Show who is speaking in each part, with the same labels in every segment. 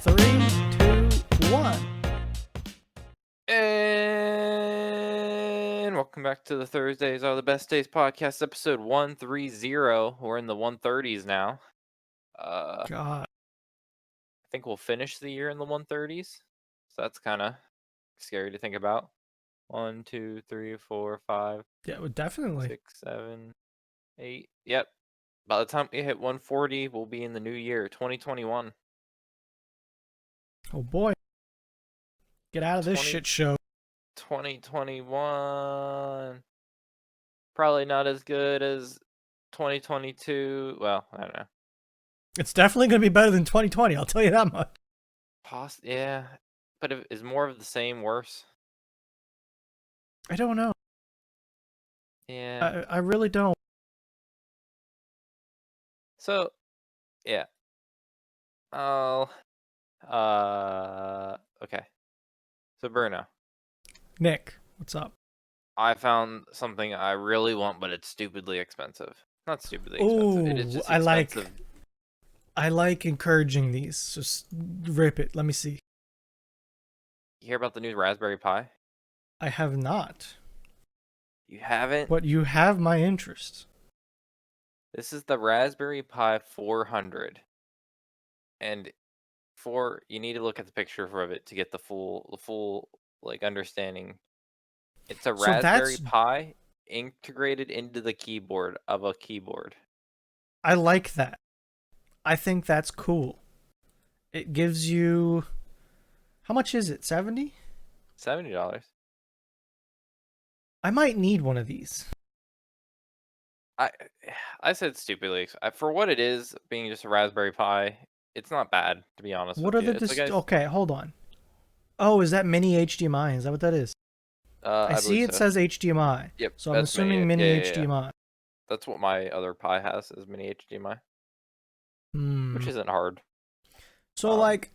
Speaker 1: 3, 2, 1.
Speaker 2: And welcome back to the Thursdays Are the Best Days podcast, episode 130. We're in the 130s now. I
Speaker 1: God.
Speaker 2: think we'll finish the year in the 130s. So that's kind of scary to think about. 1, 2, 3, 4, 5,
Speaker 1: Yeah, well, definitely.
Speaker 2: 6, 7, 8. Yep. By the time we hit 140, we'll be in the new year, 2021.
Speaker 1: Oh boy. Get out of this
Speaker 2: 20,
Speaker 1: shit show.
Speaker 2: 2021. Probably not as good as 2022. Well, I don't know.
Speaker 1: It's definitely going to be better than 2020, I'll tell you that much.
Speaker 2: Yeah, but is more of the same worse?
Speaker 1: I don't know.
Speaker 2: Yeah.
Speaker 1: I really don't.
Speaker 2: So, yeah. Oh, okay. So Bruno,
Speaker 1: Nick, what's up?
Speaker 2: I found something I really want, but it's stupidly expensive. Not stupidly expensive. It is
Speaker 1: Ooh,
Speaker 2: just expensive.
Speaker 1: I like encouraging these. Just rip it. Let me see.
Speaker 2: You hear about the new Raspberry Pi?
Speaker 1: I have not.
Speaker 2: You haven't?
Speaker 1: But you have my interest.
Speaker 2: This is the Raspberry Pi 400. And you need to look at the picture of it to get the full like understanding. It's a
Speaker 1: So
Speaker 2: Raspberry
Speaker 1: that's
Speaker 2: Pi integrated into the keyboard of a keyboard.
Speaker 1: I like that. I think that's cool. It gives you how much is it? 70?
Speaker 2: $70.
Speaker 1: I might need one of these.
Speaker 2: I I said stupidly for what it is, being just a Raspberry Pi. It's not bad, to be honest
Speaker 1: What
Speaker 2: with
Speaker 1: are
Speaker 2: you.
Speaker 1: the
Speaker 2: It's like
Speaker 1: okay, hold on. Oh, is that mini HDMI? Is that what that is? I
Speaker 2: I
Speaker 1: see
Speaker 2: believe
Speaker 1: it
Speaker 2: so.
Speaker 1: says HDMI.
Speaker 2: Yep,
Speaker 1: So I'm
Speaker 2: that's
Speaker 1: assuming mini
Speaker 2: yeah.
Speaker 1: HDMI.
Speaker 2: That's what my other Pi has, is mini HDMI, which isn't hard.
Speaker 1: So like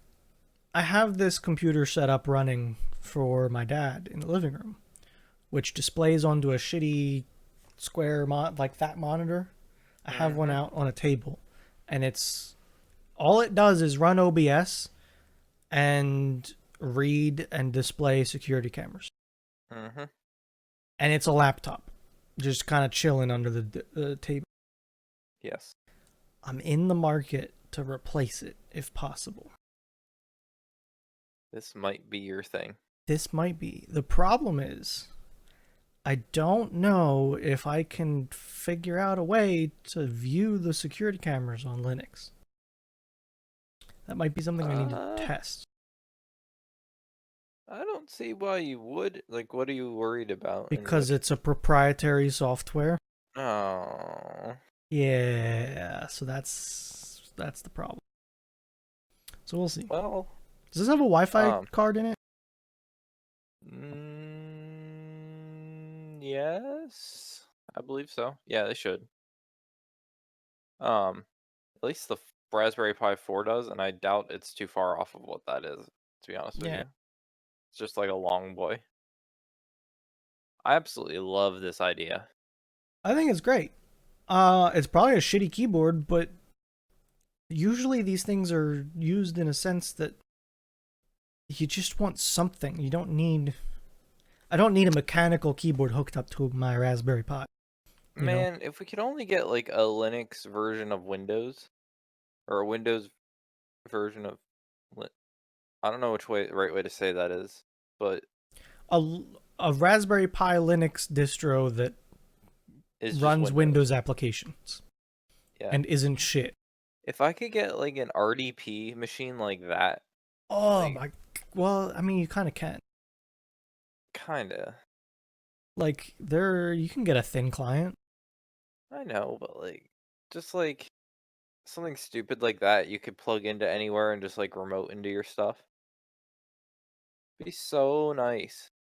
Speaker 1: I have this computer set up running for my dad in the living room, which displays onto a shitty square like that monitor. I have one out on a table, and it's all it does is run OBS and read and display security cameras.
Speaker 2: Mm-hmm.
Speaker 1: And it's a laptop, just kind of chilling under the table.
Speaker 2: Yes.
Speaker 1: I'm in the market to replace it if possible.
Speaker 2: This might be your thing.
Speaker 1: This might be. The problem is, I don't know if I can figure out a way to view the security cameras on Linux. That might be something I need to test.
Speaker 2: I don't see why you would. Like, what are you worried about?
Speaker 1: Because it's a proprietary software.
Speaker 2: Oh.
Speaker 1: Yeah, so that's the problem. So we'll see.
Speaker 2: Well,
Speaker 1: does this have a Wi-Fi card in it?
Speaker 2: Yes, I believe so. Yeah, they should. At least the Raspberry Pi 4 does, and I doubt it's too far off of what that is, to be honest with you. It's just like a long boy. I absolutely love this idea.
Speaker 1: I think it's great. It's probably a shitty keyboard, but usually these things are used in a sense that you just want something. I don't need a mechanical keyboard hooked up to my Raspberry Pi.
Speaker 2: Man, if we could only get like a Linux version of Windows, or a Windows version of, I don't know which right way to say that is, but
Speaker 1: a Raspberry Pi Linux distro that runs Windows applications.
Speaker 2: Yeah.
Speaker 1: And isn't shit.
Speaker 2: If I could get like an RDP machine like that.
Speaker 1: Oh my, well, I mean, you kind of can.
Speaker 2: Kinda.
Speaker 1: Like you can get a thin client.
Speaker 2: I know, but like, just like something stupid like that you could plug into anywhere and just like remote into your stuff. Be so nice.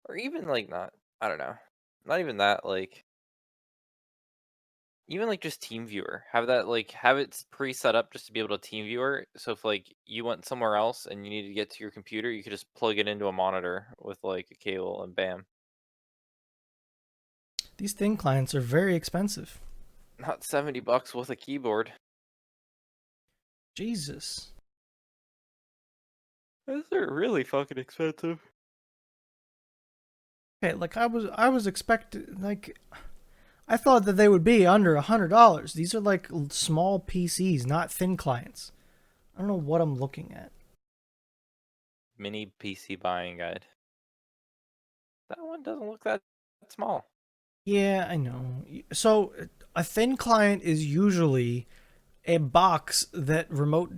Speaker 2: Or even like I don't know. Not even that, like even like just TeamViewer. Have it pre-set up just to be able to TeamViewer. So if like you went somewhere else and you need to get to your computer, you could just plug it into a monitor with like a cable and bam.
Speaker 1: These thin clients are very expensive.
Speaker 2: Not $70 with a keyboard.
Speaker 1: Jesus.
Speaker 2: Those are really fucking expensive.
Speaker 1: Okay, like I was expecting like I thought that they would be under $100. These are like small PCs, not thin clients. I don't know what I'm looking at.
Speaker 2: Mini PC buying guide. That one doesn't look that small.
Speaker 1: Yeah, I know. So a thin client is usually a box that remote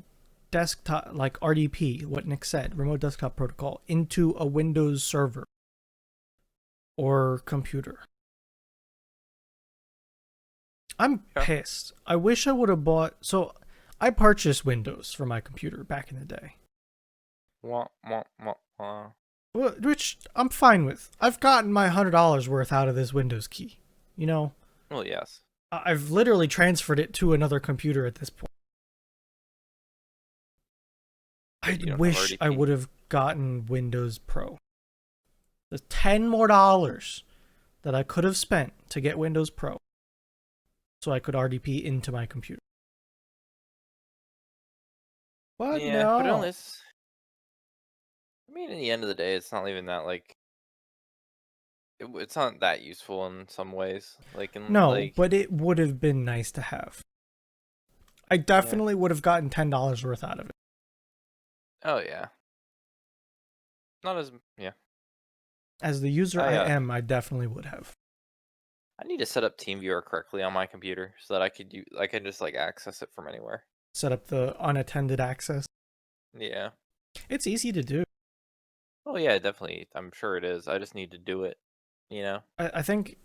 Speaker 1: desktop, like RDP, what Nick said, remote desktop protocol, into a Windows server or computer. I'm
Speaker 2: Yeah.
Speaker 1: pissed. I wish I would have bought. So I purchased Windows for my computer back in the day,
Speaker 2: Wah, wah, wah, wah.
Speaker 1: which I'm fine with. I've gotten my $100 worth out of this Windows key. You know,
Speaker 2: Well, yes.
Speaker 1: I've literally transferred it to another computer at this point. I
Speaker 2: But you don't have
Speaker 1: wish I
Speaker 2: RDP.
Speaker 1: would have gotten Windows Pro. The $10 more that I could have spent to get Windows Pro so I could RDP into my computer. But
Speaker 2: Yeah, but
Speaker 1: no.
Speaker 2: only I mean, in the end of the day, it's not even that like it's not that useful in some ways. Like in
Speaker 1: No,
Speaker 2: like
Speaker 1: but it would have been nice to have. I
Speaker 2: yeah.
Speaker 1: definitely would have gotten $10 worth out of it.
Speaker 2: Oh yeah. Not as yeah.
Speaker 1: As the user
Speaker 2: I
Speaker 1: I am, I definitely would have.
Speaker 2: I need to set up TeamViewer correctly on my computer so that I can just like access it from anywhere.
Speaker 1: Set up the unattended access.
Speaker 2: Yeah.
Speaker 1: It's easy to do.
Speaker 2: Oh yeah, definitely. I'm sure it is. I just need to do it. You know?
Speaker 1: I think,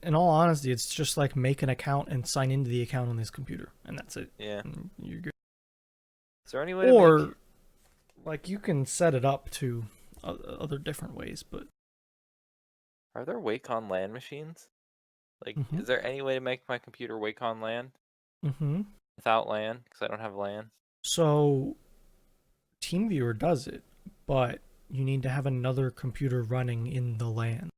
Speaker 1: in all honesty, it's just like make an account and sign into the account on this computer, and that's it.
Speaker 2: Yeah.
Speaker 1: And you're good.
Speaker 2: Is there any way to make
Speaker 1: Or, like, you can set it up to other different ways, but.
Speaker 2: are there Wacom LAN machines? Like,
Speaker 1: Mm-hmm.
Speaker 2: is there any way to make my computer Wacom LAN
Speaker 1: Mm-hmm.
Speaker 2: without LAN? Because I don't have LAN.
Speaker 1: So, TeamViewer does it, but you need to have another computer running in the LAN.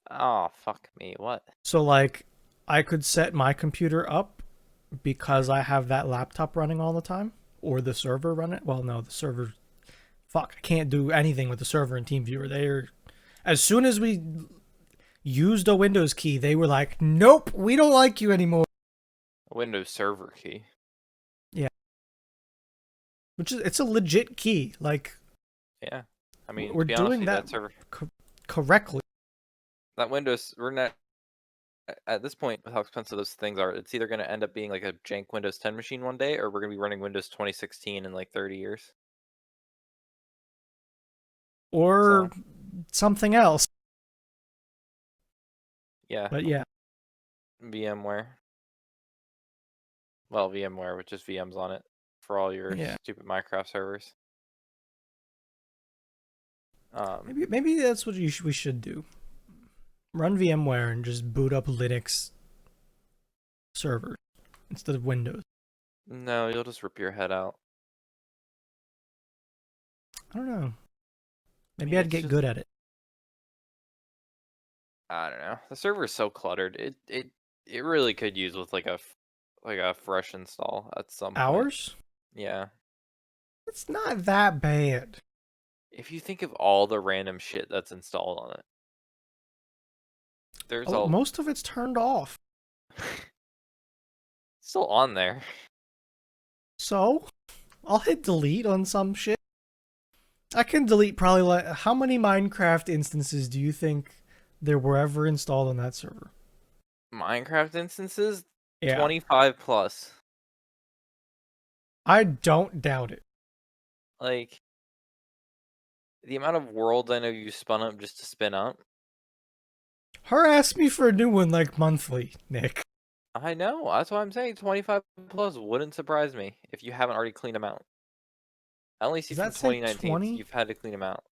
Speaker 2: Oh, fuck me. What?
Speaker 1: So, like, I could set my computer up because I have that laptop running all the time, or the server running. Well, no, the server. Fuck, I can't do anything with the server and TeamViewer. They're as soon as we used a Windows key, they were like, "Nope, we don't like you anymore."
Speaker 2: A Windows Server key.
Speaker 1: Yeah, which is it's a legit key. Like
Speaker 2: Yeah. I mean,
Speaker 1: we're
Speaker 2: to be honest
Speaker 1: doing
Speaker 2: with you,
Speaker 1: that
Speaker 2: that server,
Speaker 1: correctly.
Speaker 2: that Windows, we're not at this point with how expensive those things are. It's either going to end up being like a jank Windows 10 machine one day, or we're going to be running Windows 2016 in like 30 years.
Speaker 1: Or
Speaker 2: So
Speaker 1: something else.
Speaker 2: yeah,
Speaker 1: But yeah,
Speaker 2: VMware. Well, VMware with just VMs on it for all your
Speaker 1: yeah.
Speaker 2: stupid Minecraft servers. Um,
Speaker 1: Maybe that's what we should do. Run VMware and just boot up Linux servers instead of Windows.
Speaker 2: no, you'll just rip your head out.
Speaker 1: I don't know.
Speaker 2: I
Speaker 1: Maybe
Speaker 2: mean,
Speaker 1: I'd
Speaker 2: it's
Speaker 1: get
Speaker 2: just
Speaker 1: good at it.
Speaker 2: I don't know. The server is so cluttered. It really could use with like a fresh install at some point.
Speaker 1: Ours?
Speaker 2: Yeah.
Speaker 1: It's not that bad.
Speaker 2: If you think of all the random shit that's installed on it, there's
Speaker 1: Oh,
Speaker 2: a
Speaker 1: most of it's turned off.
Speaker 2: still on there.
Speaker 1: So, I'll hit delete on some shit. I can delete probably like how many Minecraft instances do you think there were ever installed on that server?
Speaker 2: Minecraft instances,
Speaker 1: Yeah.
Speaker 2: 25 plus.
Speaker 1: I don't doubt it.
Speaker 2: Like the amount of worlds I know you spun up just to spin up.
Speaker 1: Harass me for a new one like monthly, Nick.
Speaker 2: I know. That's why I'm saying 25 plus wouldn't surprise me if you haven't already cleaned them out. I only see
Speaker 1: Does
Speaker 2: from
Speaker 1: that say
Speaker 2: 2019
Speaker 1: 20?
Speaker 2: you've had to clean them out.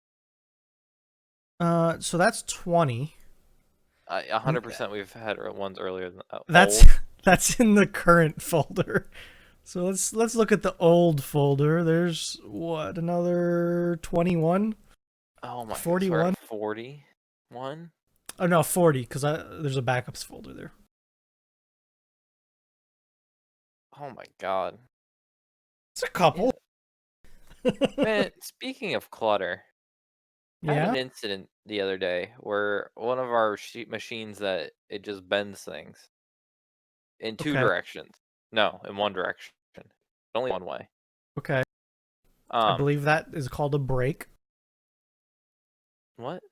Speaker 1: So that's 20. And
Speaker 2: 100% we've had ones earlier than
Speaker 1: that's
Speaker 2: old.
Speaker 1: that's in the current folder. So let's look at the old folder. There's what, another 21?
Speaker 2: Oh my god, so we're
Speaker 1: 41?
Speaker 2: at 41?
Speaker 1: Oh no, 40 cuz there's a backups folder there.
Speaker 2: Oh my god.
Speaker 1: It's a
Speaker 2: Yeah.
Speaker 1: couple.
Speaker 2: Man, speaking of clutter, had
Speaker 1: Yeah.
Speaker 2: an incident the other day where one of our sheet machines that it just bends things in two
Speaker 1: Okay.
Speaker 2: directions. No, in one direction. Only one way.
Speaker 1: Okay. I
Speaker 2: Um,
Speaker 1: believe that is called a break.
Speaker 2: what?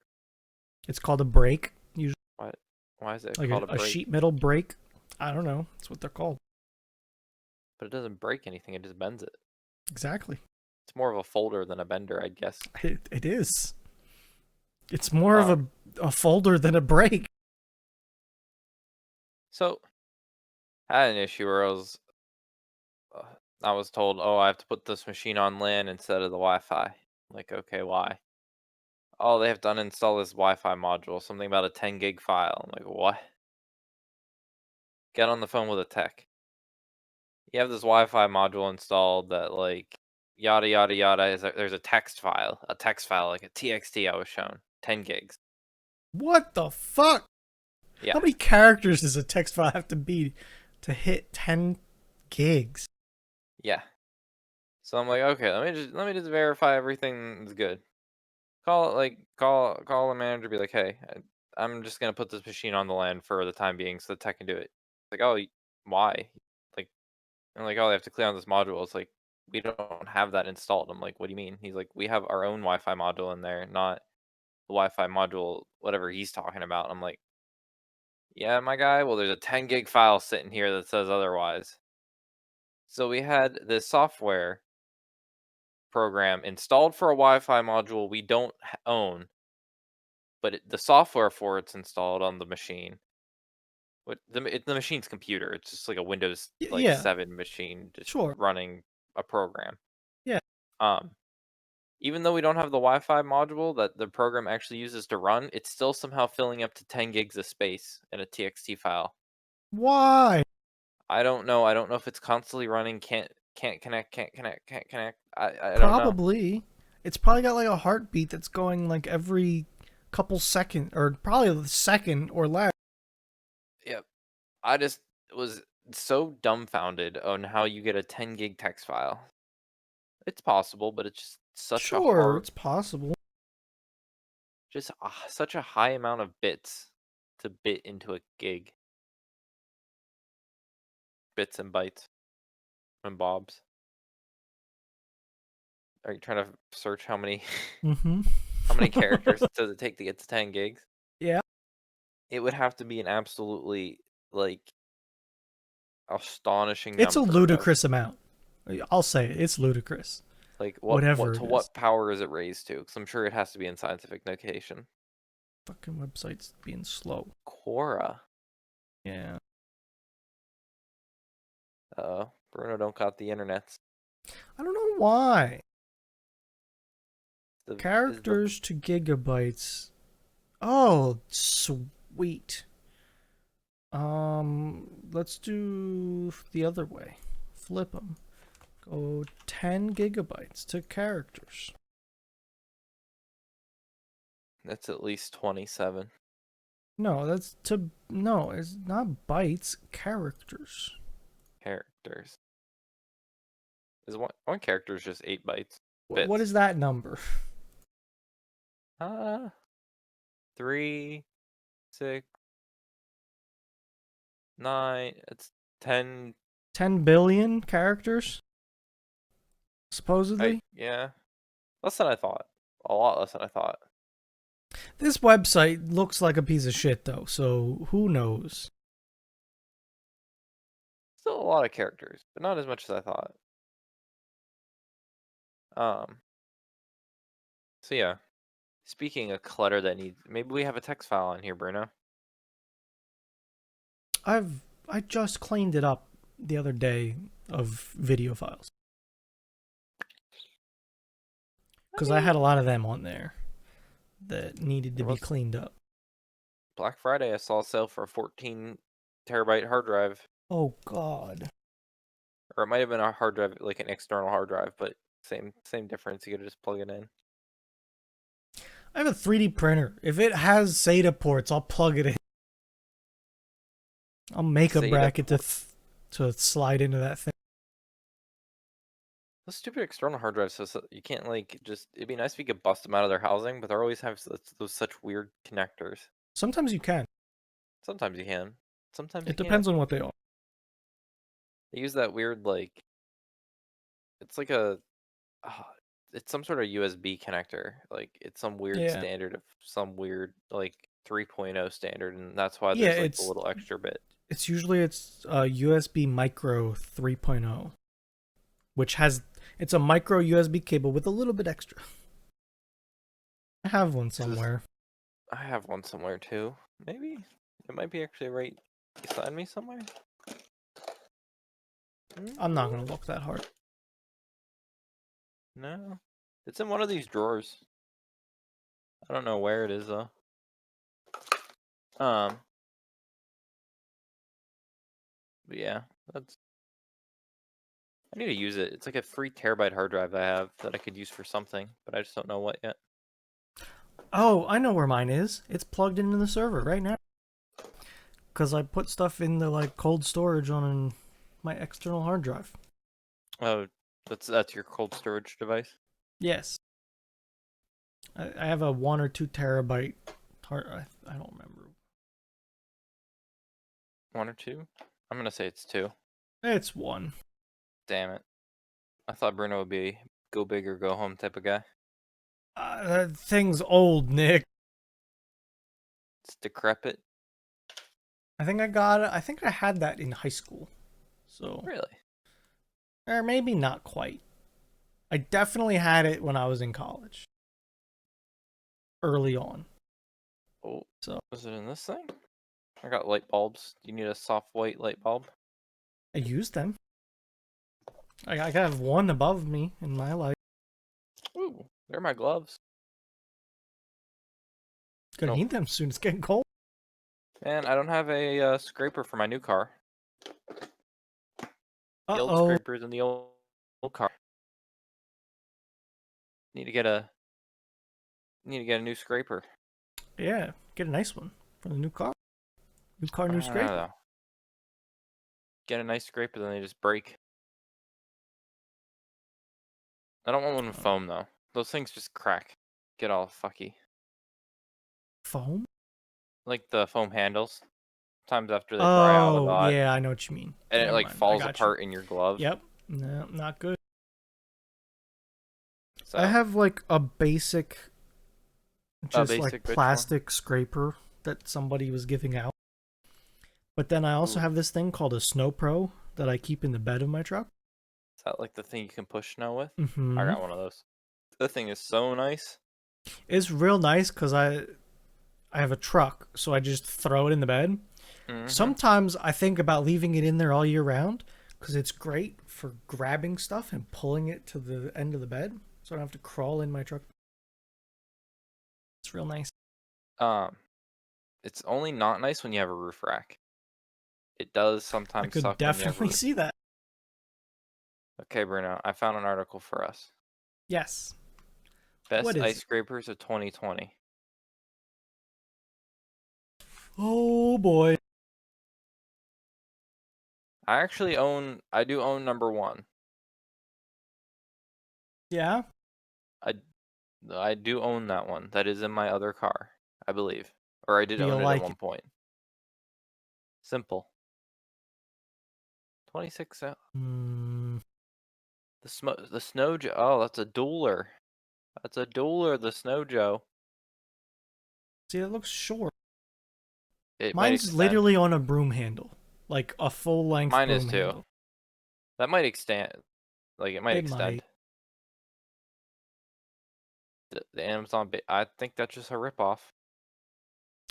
Speaker 1: It's called a break. Usually,
Speaker 2: What? Why is it
Speaker 1: like
Speaker 2: called a
Speaker 1: a
Speaker 2: break?
Speaker 1: sheet metal break. I don't know. That's what they're called.
Speaker 2: But it doesn't break anything, it just bends it.
Speaker 1: Exactly.
Speaker 2: It's more of a folder than a bender, I guess.
Speaker 1: It is. It's more of
Speaker 2: Um,
Speaker 1: a folder than a break.
Speaker 2: so I had an issue where uh, I was told, oh, I have to put this machine on LAN instead of the Wi-Fi. Like, okay, why? Oh, they have to uninstall this Wi-Fi module. Something about a 10 gig file. I'm like, what? Get on the phone with a tech. You have this Wi-Fi module installed that like yada yada yada there's a text file like a TXT I was shown, 10 gigs.
Speaker 1: What the fuck?
Speaker 2: Yeah,
Speaker 1: How many characters does a text file have to be to hit 10 gigs?
Speaker 2: yeah. So I'm like, okay, let me just verify everything is good. Call the manager, be like, hey, I'm just gonna put this machine on the LAN for the time being so the tech can do it. Like, oh, why? Like, I'm like, oh, they have to clear on this module. It's like we don't have that installed. I'm like, what do you mean? He's like, we have our own Wi-Fi module in there, not the Wi-Fi module, whatever he's talking about. I'm like, yeah, my guy. Well, there's a 10 gig file sitting here that says otherwise. So we had this software program installed for a Wi-Fi module we don't own, but the software for it's installed on the machine. What the machine's computer. It's just like a Windows like
Speaker 1: Yeah,
Speaker 2: 7 machine just
Speaker 1: sure.
Speaker 2: running a program.
Speaker 1: Yeah.
Speaker 2: Um, Even though we don't have the Wi-Fi module that the program actually uses to run, it's still somehow filling up to 10 gigs of space in a TXT file.
Speaker 1: Why?
Speaker 2: I don't know. I don't know if it's constantly running, can't connect, can't connect, can't connect. I don't know.
Speaker 1: Probably. It's probably got like a heartbeat that's going like every couple seconds, or probably a second or less.
Speaker 2: Yep. I just was so dumbfounded on how you get a 10 gig text file. It's possible, but it's just
Speaker 1: Sure, it's possible.
Speaker 2: such a high amount of bits to bit into a gig. Bits and bytes and bobs. Are you trying to search how many
Speaker 1: Mm-hmm.
Speaker 2: how many characters does it take to get to 10 gigs?
Speaker 1: Yeah.
Speaker 2: It would have to be an absolutely like astonishing
Speaker 1: It's a
Speaker 2: number of
Speaker 1: ludicrous amount. I'll say it. It's ludicrous.
Speaker 2: like what
Speaker 1: Whatever
Speaker 2: to
Speaker 1: it is.
Speaker 2: what power is it raised to? Because I'm sure it has to be in scientific notation.
Speaker 1: Fucking website's being slow.
Speaker 2: Quora.
Speaker 1: Yeah.
Speaker 2: Bruno don't got the internet.
Speaker 1: I don't know why.
Speaker 2: Is the
Speaker 1: Characters to gigabytes. Oh, sweet. Let's do the other way. Flip them. Go 10 gigabytes to characters.
Speaker 2: That's at least 27
Speaker 1: No, that's to no, it's not bytes, characters.
Speaker 2: characters. Is one character is just 8 bytes.
Speaker 1: What
Speaker 2: Bits.
Speaker 1: is that number?
Speaker 2: 3, 6, 9. It's 10.
Speaker 1: 10 billion characters? Supposedly?
Speaker 2: Yeah, less than I thought. A lot less than I thought.
Speaker 1: This website looks like a piece of shit though, so who knows?
Speaker 2: Still a lot of characters, but not as much as I thought. Um. So yeah. Speaking of clutter that needs, maybe we have a text file on here, Bruno.
Speaker 1: I just cleaned it up the other day of video files. Because I had a lot of them on there that needed to
Speaker 2: There
Speaker 1: be
Speaker 2: was
Speaker 1: cleaned up.
Speaker 2: Black Friday. I saw a sale for a 14 terabyte hard drive,
Speaker 1: Oh god.
Speaker 2: or it might have been a hard drive, like an external hard drive, but same difference. You could just plug it in.
Speaker 1: I have a 3D printer. If it has SATA ports, I'll plug it in. I'll make a
Speaker 2: SATA
Speaker 1: bracket to slide into that thing.
Speaker 2: Those stupid external hard drives, so you can't like just. It'd be nice if you could bust them out of their housing, but they always have those such weird connectors.
Speaker 1: Sometimes you can.
Speaker 2: Sometimes you can, sometimes
Speaker 1: It
Speaker 2: you can't.
Speaker 1: depends on what they are.
Speaker 2: They use that weird like. It's like a. Uh, it's some sort of USB connector. Like it's some weird
Speaker 1: Yeah.
Speaker 2: standard of some weird like 3.0 standard, and that's why
Speaker 1: Yeah,
Speaker 2: there's like the little extra bit.
Speaker 1: it's usually it's a USB Micro 3.0, which has it's a micro USB cable with a little bit extra. I have one somewhere.
Speaker 2: I have one somewhere too. Maybe it might be actually right beside me somewhere.
Speaker 1: I'm not gonna look that hard.
Speaker 2: No, it's in one of these drawers. I don't know where it is though. Um, but yeah, that's. I need to use it. It's like a free terabyte hard drive I have that I could use for something, but I just don't know what yet.
Speaker 1: Oh, I know where mine is. It's plugged into the server right now. Cause I put stuff in the like cold storage on my external hard drive.
Speaker 2: Oh, that's your cold storage device.
Speaker 1: Yes, I have a 1 or 2 terabyte hard. I don't remember.
Speaker 2: 1 or 2? I'm gonna say it's 2.
Speaker 1: It's one.
Speaker 2: Damn it! I thought Bruno would be go big or go home type of guy.
Speaker 1: That thing's old, Nick.
Speaker 2: It's decrepit.
Speaker 1: I think I got it. I think I had that in high school. So,
Speaker 2: Really?
Speaker 1: or maybe not quite. I definitely had it when I was in college. Early on.
Speaker 2: Oh,
Speaker 1: So,
Speaker 2: was it in this thing? I got light bulbs. Do you need a soft white light bulb?
Speaker 1: I used them. I have one above me in my life.
Speaker 2: Ooh, they're my gloves.
Speaker 1: Gonna
Speaker 2: Nope.
Speaker 1: need them soon. It's getting cold.
Speaker 2: Man, I don't have a scraper for my new car. The old
Speaker 1: Uh-oh.
Speaker 2: scraper's in the old car. Need to get a new scraper.
Speaker 1: Yeah, get a nice one for the new car. New car,
Speaker 2: I
Speaker 1: new
Speaker 2: don't
Speaker 1: scraper.
Speaker 2: know. Get a nice scraper, then they just break. I don't want one with foam though. Those things just crack. Get all fucky.
Speaker 1: Foam?
Speaker 2: Like the foam handles. Sometimes after they dry out a
Speaker 1: Oh,
Speaker 2: lot,
Speaker 1: yeah, I know what you mean.
Speaker 2: and it
Speaker 1: Never
Speaker 2: like
Speaker 1: mind. I
Speaker 2: falls
Speaker 1: got you.
Speaker 2: apart in your glove.
Speaker 1: Yep. No, not good. I
Speaker 2: So
Speaker 1: have like a basic,
Speaker 2: a
Speaker 1: just like
Speaker 2: basic which one?
Speaker 1: plastic scraper that somebody was giving out. But then I also
Speaker 2: Ooh,
Speaker 1: have this thing called a Snow Pro that I keep in the bed of my truck.
Speaker 2: is that like the thing you can push snow with? I
Speaker 1: Mm-hmm.
Speaker 2: got one of those. The thing is so nice.
Speaker 1: It's real nice because I have a truck, so I just throw it in the bed.
Speaker 2: Mm-hmm.
Speaker 1: Sometimes I think about leaving it in there all year round because it's great for grabbing stuff and pulling it to the end of the bed, so I don't have to crawl in my truck. It's real nice.
Speaker 2: Um, it's only not nice when you have a roof rack. It does
Speaker 1: I
Speaker 2: sometimes
Speaker 1: could
Speaker 2: suck when you have a
Speaker 1: definitely
Speaker 2: roof.
Speaker 1: see that.
Speaker 2: Okay, Bruno, I found an article for us.
Speaker 1: Yes.
Speaker 2: Best
Speaker 1: What is
Speaker 2: ice
Speaker 1: it?
Speaker 2: scrapers of 2020.
Speaker 1: Oh boy.
Speaker 2: I do own number 1.
Speaker 1: Yeah.
Speaker 2: I I do own that one. That is in my other car, I believe. Or I did
Speaker 1: Do you
Speaker 2: own it at
Speaker 1: like
Speaker 2: one
Speaker 1: it?
Speaker 2: point. Simple. 26
Speaker 1: Mm,
Speaker 2: the Snow Joe. Oh, that's a dueler. That's a dueler, the Snow Joe.
Speaker 1: see, it looks short.
Speaker 2: It might
Speaker 1: Mine's
Speaker 2: extend.
Speaker 1: literally on a broom handle, like a full length
Speaker 2: Mine is
Speaker 1: broom
Speaker 2: too.
Speaker 1: handle.
Speaker 2: That might extend. Like it might
Speaker 1: It might.
Speaker 2: extend. The Amazon I think that's just a ripoff.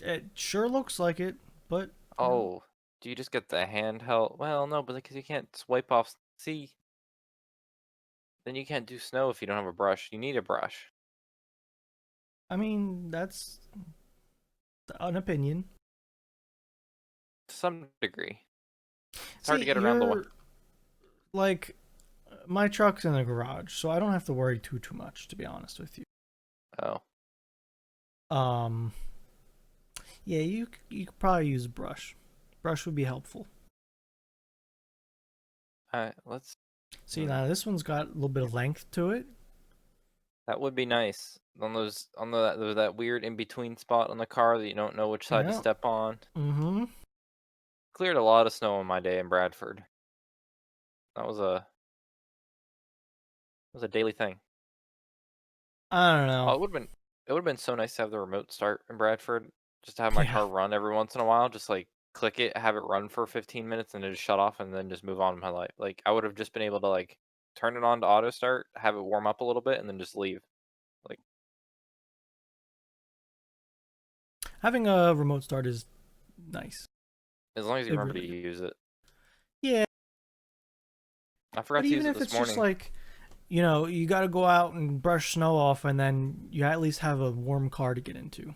Speaker 1: It sure looks like it, but you know,
Speaker 2: Oh, do you just get the handheld? Well, no, but because you can't swipe off. See, then you can't do snow if you don't have a brush. You need a brush.
Speaker 1: I mean that's an opinion.
Speaker 2: To some degree. It's hard
Speaker 1: See,
Speaker 2: to get around the way.
Speaker 1: you're like my truck's in the garage, so I don't have to worry too much, to be honest with you.
Speaker 2: Oh,
Speaker 1: Um, yeah, you could probably use a brush. Brush would be helpful.
Speaker 2: let's.
Speaker 1: See,
Speaker 2: Hmm.
Speaker 1: now this one's got a little bit of length to it.
Speaker 2: That would be nice. On those on the that weird in between spot on the car that you don't know which side to
Speaker 1: Yeah.
Speaker 2: step on.
Speaker 1: Mm-hmm.
Speaker 2: Cleared a lot of snow on my day in Bradford. That was a daily thing.
Speaker 1: I don't
Speaker 2: Oh,
Speaker 1: know.
Speaker 2: it would have been so nice to have the remote start in Bradford, just to have my
Speaker 1: Yeah.
Speaker 2: car run every once in a while, just like click it, have it run for 15 minutes, and then just shut off, and then just move on with my life. Like I would have just been able to like turn it on to auto start, have it warm up a little bit, and then just leave. Like
Speaker 1: Having a remote start is nice.
Speaker 2: as long as you
Speaker 1: It
Speaker 2: remember to
Speaker 1: really is.
Speaker 2: use it.
Speaker 1: Yeah,
Speaker 2: I
Speaker 1: but
Speaker 2: forgot to use
Speaker 1: even
Speaker 2: it
Speaker 1: if
Speaker 2: this
Speaker 1: it's just
Speaker 2: morning.
Speaker 1: like, you got to go out and brush snow off, and then you at least have a warm car to get into.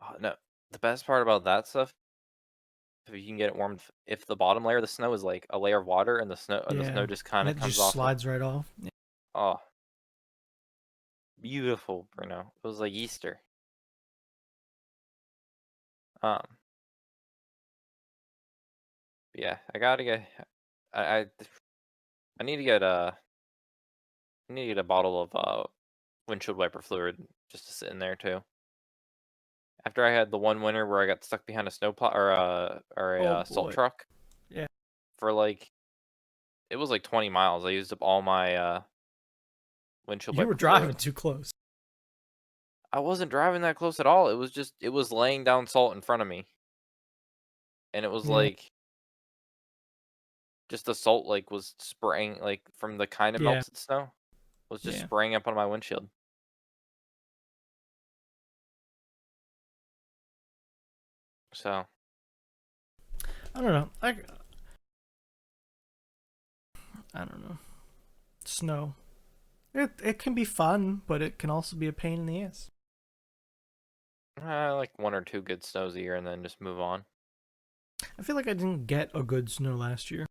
Speaker 2: Oh, no, the best part about that stuff, if you can get it warm, if the bottom layer of the snow is like a layer of water, and the
Speaker 1: Yeah,
Speaker 2: snow just
Speaker 1: and
Speaker 2: kind of
Speaker 1: it
Speaker 2: comes
Speaker 1: just
Speaker 2: off of.
Speaker 1: slides right off. Yeah.
Speaker 2: Oh, beautiful, Bruno. It was like Easter. Um, yeah, I gotta get. I I, I need to get a bottle of windshield wiper fluid just to sit in there too. After I had the one winter where I got stuck behind a snowplow or a
Speaker 1: Oh
Speaker 2: salt
Speaker 1: boy.
Speaker 2: truck
Speaker 1: Yeah.
Speaker 2: for like it was like 20 miles. I used up all my windshield
Speaker 1: You were
Speaker 2: wiper
Speaker 1: driving
Speaker 2: fluid.
Speaker 1: too close.
Speaker 2: I wasn't driving that close at all. It was laying down salt in front of me, and it was
Speaker 1: Yeah.
Speaker 2: like just the salt like was spraying like from the kind of
Speaker 1: Yeah.
Speaker 2: melted snow was just
Speaker 1: Yeah.
Speaker 2: spraying up on my windshield. So
Speaker 1: I don't know. I don't know. Snow. It can be fun, but it can also be a pain in the ass.
Speaker 2: I like one or two good snows a year and then just move on.
Speaker 1: I feel like I didn't get a good snow last year.
Speaker 2: It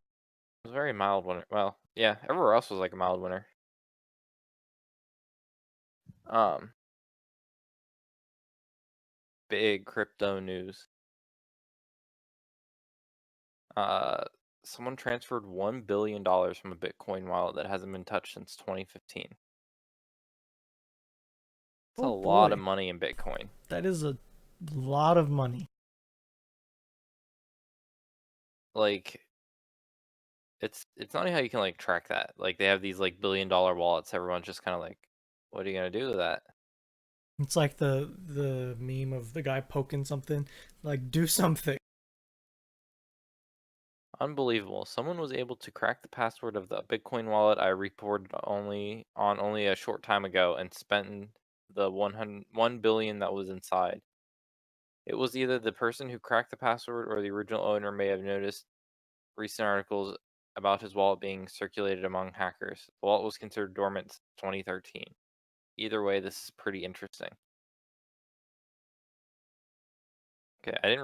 Speaker 2: was a very mild winter. Well, yeah, everywhere else was like a mild winter. Um, big crypto news. Uh, someone transferred $1 billion from a Bitcoin wallet that hasn't been touched since 2015. It's a
Speaker 1: Oh
Speaker 2: lot of
Speaker 1: boy,
Speaker 2: money in Bitcoin.
Speaker 1: that is a lot of money.
Speaker 2: Like, it's not how you can like track that. Like, they have these like $1 billion wallets. Everyone's just kind of like, what are you gonna do with that?
Speaker 1: It's like the meme of the guy poking something, like do something.
Speaker 2: Unbelievable. Someone was able to crack the password of the Bitcoin wallet I reported only a short time ago and spent the 1 billion that was inside. It was either the person who cracked the password or the original owner may have noticed recent articles about his wallet being circulated among hackers. The wallet was considered dormant since 2013. Either way, this is pretty interesting. Okay, I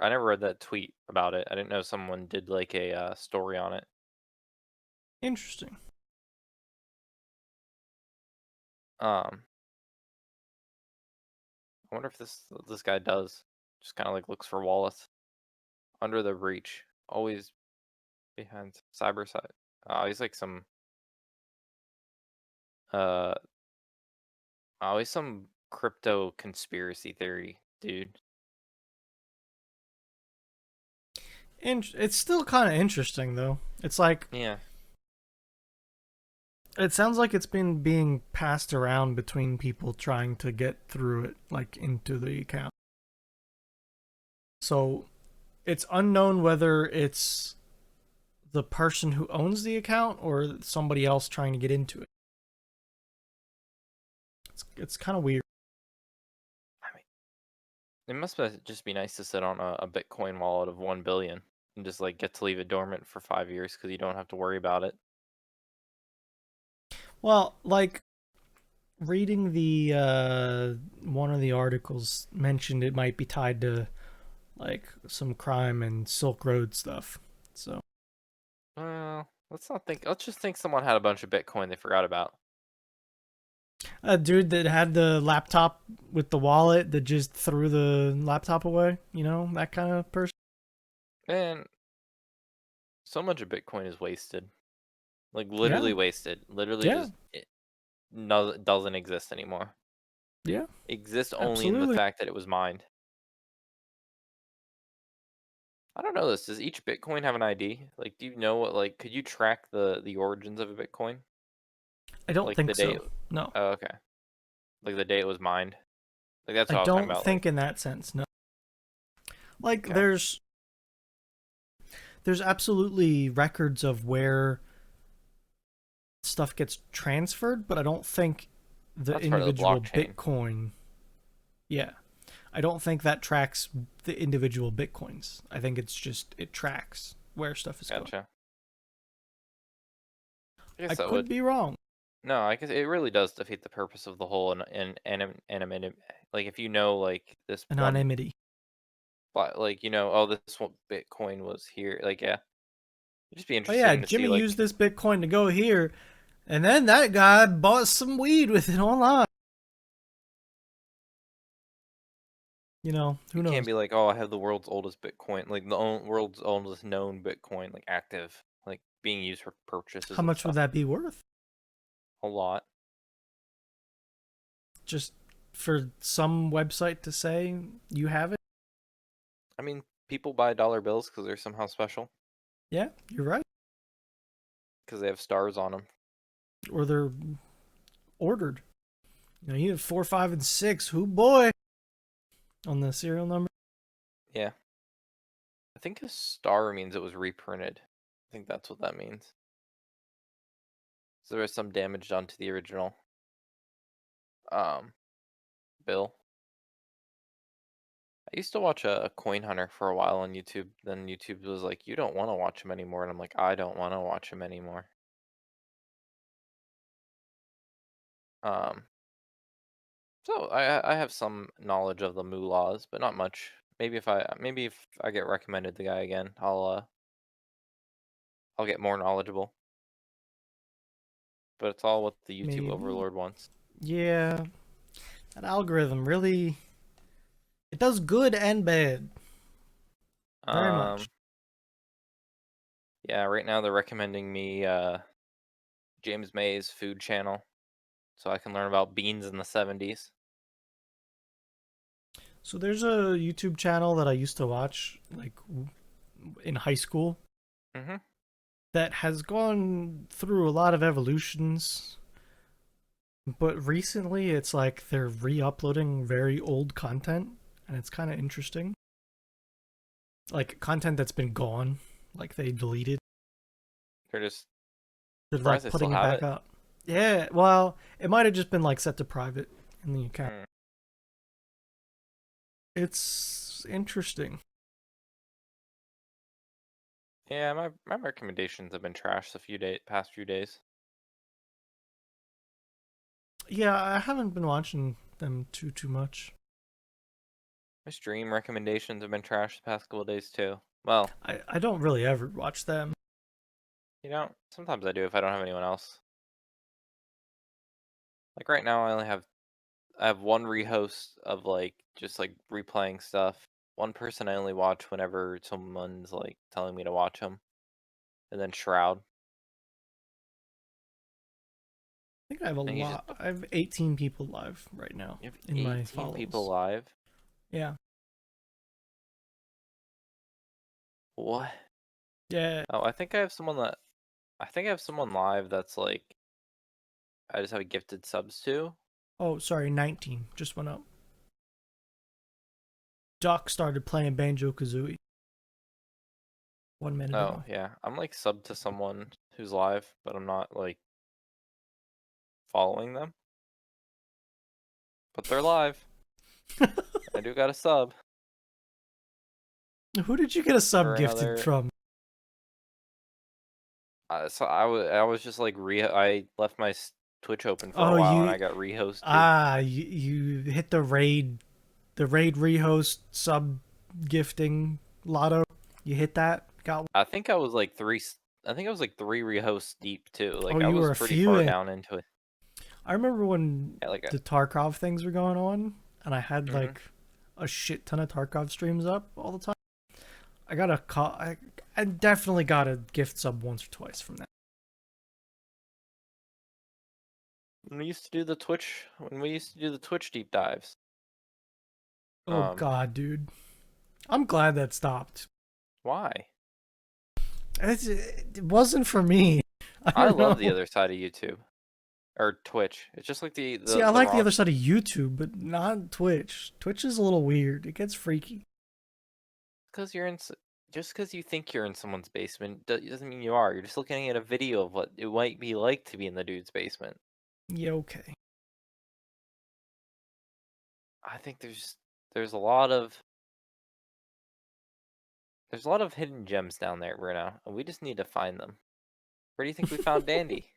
Speaker 2: never read that tweet about it. I didn't know someone did like a story on it.
Speaker 1: Interesting.
Speaker 2: Um, I wonder if this guy does. Just kind of like looks for wallets under the breach, always behind cyber side. He's like some uh he's some crypto conspiracy theory dude.
Speaker 1: It's still kind of interesting though. It's like
Speaker 2: Yeah.
Speaker 1: it sounds like it's been being passed around between people trying to get through it, like into the account. So it's unknown whether it's the person who owns the account or somebody else trying to get into it. It's kind of weird.
Speaker 2: I mean, just be nice to sit on a Bitcoin wallet of 1 billion and just like get to leave it dormant for 5 years because you don't have to worry about it.
Speaker 1: Well, like reading the one of the articles mentioned it might be tied to like some crime and Silk Road stuff. So
Speaker 2: Well, let's just think someone had a bunch of Bitcoin they forgot about.
Speaker 1: a dude that had the laptop with the wallet that just threw the laptop away, that kind of person.
Speaker 2: And so much of Bitcoin is wasted. Like
Speaker 1: Yeah.
Speaker 2: literally wasted. Literally
Speaker 1: Yeah.
Speaker 2: just no, doesn't exist anymore.
Speaker 1: Yeah.
Speaker 2: Exists only in the
Speaker 1: Absolutely.
Speaker 2: fact that it was mined. I don't know this. Does each Bitcoin have an ID? Like, do you know what? Like, could you track the origins of a Bitcoin?
Speaker 1: I don't
Speaker 2: Like the
Speaker 1: think
Speaker 2: day.
Speaker 1: so. No.
Speaker 2: Oh, okay. Like the day it was mined. Like that's
Speaker 1: I
Speaker 2: what I was talking
Speaker 1: don't
Speaker 2: about. Like,
Speaker 1: think in that sense. No. Like
Speaker 2: okay,
Speaker 1: there's absolutely records of where stuff gets transferred, but I don't think the
Speaker 2: that's part of the
Speaker 1: individual
Speaker 2: blockchain.
Speaker 1: Bitcoin. Yeah. I don't think that tracks the individual Bitcoins. I think it's just it tracks where stuff is going.
Speaker 2: Gotcha. I
Speaker 1: I
Speaker 2: guess that
Speaker 1: could
Speaker 2: would.
Speaker 1: be wrong.
Speaker 2: No, I guess it really does defeat the purpose of the whole like if you know like this one,
Speaker 1: Anonymity.
Speaker 2: like oh this one Bitcoin was here. Like yeah, it'd just be
Speaker 1: Oh yeah,
Speaker 2: interesting to see
Speaker 1: Jimmy used
Speaker 2: like
Speaker 1: this Bitcoin to go here, and then that guy bought some weed with it online. Who
Speaker 2: you can't
Speaker 1: knows?
Speaker 2: be like oh I have the world's oldest Bitcoin, like the world's oldest known Bitcoin, like active, like being used for purchases
Speaker 1: How
Speaker 2: and
Speaker 1: much would
Speaker 2: stuff.
Speaker 1: that be worth?
Speaker 2: A lot.
Speaker 1: Just for some website to say you have it?
Speaker 2: I mean, people buy dollar bills because they're somehow special
Speaker 1: Yeah, you're right.
Speaker 2: because they have stars on them.
Speaker 1: Or they're ordered. You have 4, 5, and 6. Who boy? On the serial number.
Speaker 2: Yeah, I think a star means it was reprinted. I think that's what that means. So there was some damage done to the original um bill. I used to watch a coin hunter for a while on YouTube. Then YouTube was like, "You don't want to watch him anymore," and I'm like, "I don't want to watch him anymore." Um, so I have some knowledge of the moolahs, but not much. Maybe if I get recommended the guy again, I'll get more knowledgeable. But it's all what the YouTube
Speaker 1: Maybe.
Speaker 2: overlord wants.
Speaker 1: Yeah. That algorithm really. It does good and bad. Very much.
Speaker 2: Um, yeah, right now they're recommending me James May's food channel so I can learn about beans in the 70s.
Speaker 1: So there's a YouTube channel that I used to watch, like in high school,
Speaker 2: Mhm.
Speaker 1: that has gone through a lot of evolutions. But recently, it's like they're re-uploading very old content, and it's kind of interesting. Like content that's been gone, like they deleted.
Speaker 2: They're just
Speaker 1: They're
Speaker 2: surprised
Speaker 1: like
Speaker 2: I still
Speaker 1: putting it
Speaker 2: have
Speaker 1: back
Speaker 2: it.
Speaker 1: up. Yeah, well, it might have just been like set to private in the account.
Speaker 2: Mm.
Speaker 1: It's interesting.
Speaker 2: Yeah, my recommendations have been trashed the past few days.
Speaker 1: Yeah, I haven't been watching them too much.
Speaker 2: My stream recommendations have been trashed the past couple of days too. Well,
Speaker 1: I don't really ever watch them.
Speaker 2: sometimes I do if I don't have anyone else. Like right now, I have one rehost of like just like replaying stuff. One person I only watch whenever someone's like telling me to watch them, and then Shroud,
Speaker 1: I think I have a
Speaker 2: and he's just
Speaker 1: lot. I have 18 people live right now
Speaker 2: you have
Speaker 1: in my
Speaker 2: 18 people
Speaker 1: follows.
Speaker 2: live.
Speaker 1: Yeah.
Speaker 2: What?
Speaker 1: Yeah.
Speaker 2: Oh, I think I have someone live that's like I just have gifted subs to.
Speaker 1: Oh, sorry, 19. Just went up. Doc started playing Banjo Kazooie 1 minute
Speaker 2: Oh,
Speaker 1: ago.
Speaker 2: yeah. I'm like sub to someone who's live, but I'm not like following them. But they're live. I do got a sub
Speaker 1: Who did you get a sub
Speaker 2: for
Speaker 1: gifted
Speaker 2: another.
Speaker 1: from?
Speaker 2: So I was just like I left my Twitch open for a
Speaker 1: Oh,
Speaker 2: while and I got rehosted.
Speaker 1: you hit the raid rehost sub gifting lotto. You hit that. Got.
Speaker 2: I think I was like I think I was like three rehosts deep too.
Speaker 1: Oh,
Speaker 2: Like I
Speaker 1: you
Speaker 2: was
Speaker 1: were a
Speaker 2: pretty
Speaker 1: few
Speaker 2: far
Speaker 1: in.
Speaker 2: down into it.
Speaker 1: I remember when
Speaker 2: Yeah,
Speaker 1: the Tarkov things were going on, and I had
Speaker 2: mhm.
Speaker 1: like a shit ton of Tarkov streams up all the time. I got a call. I definitely got a gift sub once or twice from that.
Speaker 2: When we used to do the Twitch deep dives.
Speaker 1: Oh God, dude. I'm glad that stopped.
Speaker 2: Why?
Speaker 1: It wasn't for me. I
Speaker 2: I
Speaker 1: don't
Speaker 2: love the
Speaker 1: know.
Speaker 2: other side of YouTube or Twitch. It's just like the
Speaker 1: See,
Speaker 2: the
Speaker 1: I
Speaker 2: the
Speaker 1: like the
Speaker 2: wrong.
Speaker 1: other side of YouTube, but not Twitch. Twitch is a little weird. It gets freaky.
Speaker 2: Because you're in. Just because you think you're in someone's basement doesn't mean you are. You're just looking at a video of what it might be like to be in the dude's basement.
Speaker 1: Yeah, okay.
Speaker 2: I think there's a lot of there's a lot of hidden gems down there, Bruno, and we just need to find them. Where do you think we found Dandy?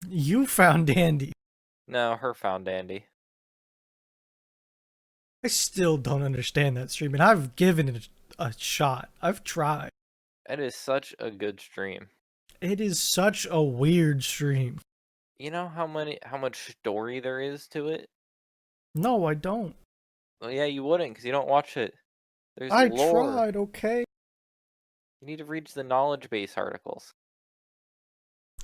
Speaker 1: You found Dandy.
Speaker 2: No, her found Dandy.
Speaker 1: I still don't understand that stream, and I've given it a shot. I've tried.
Speaker 2: It is such a good stream.
Speaker 1: It is such a weird stream.
Speaker 2: You know how much story there is to it?
Speaker 1: No, I don't.
Speaker 2: Well, yeah, you wouldn't because you don't watch it. There's
Speaker 1: I
Speaker 2: lore.
Speaker 1: tried, okay?
Speaker 2: You need to read the knowledge base articles.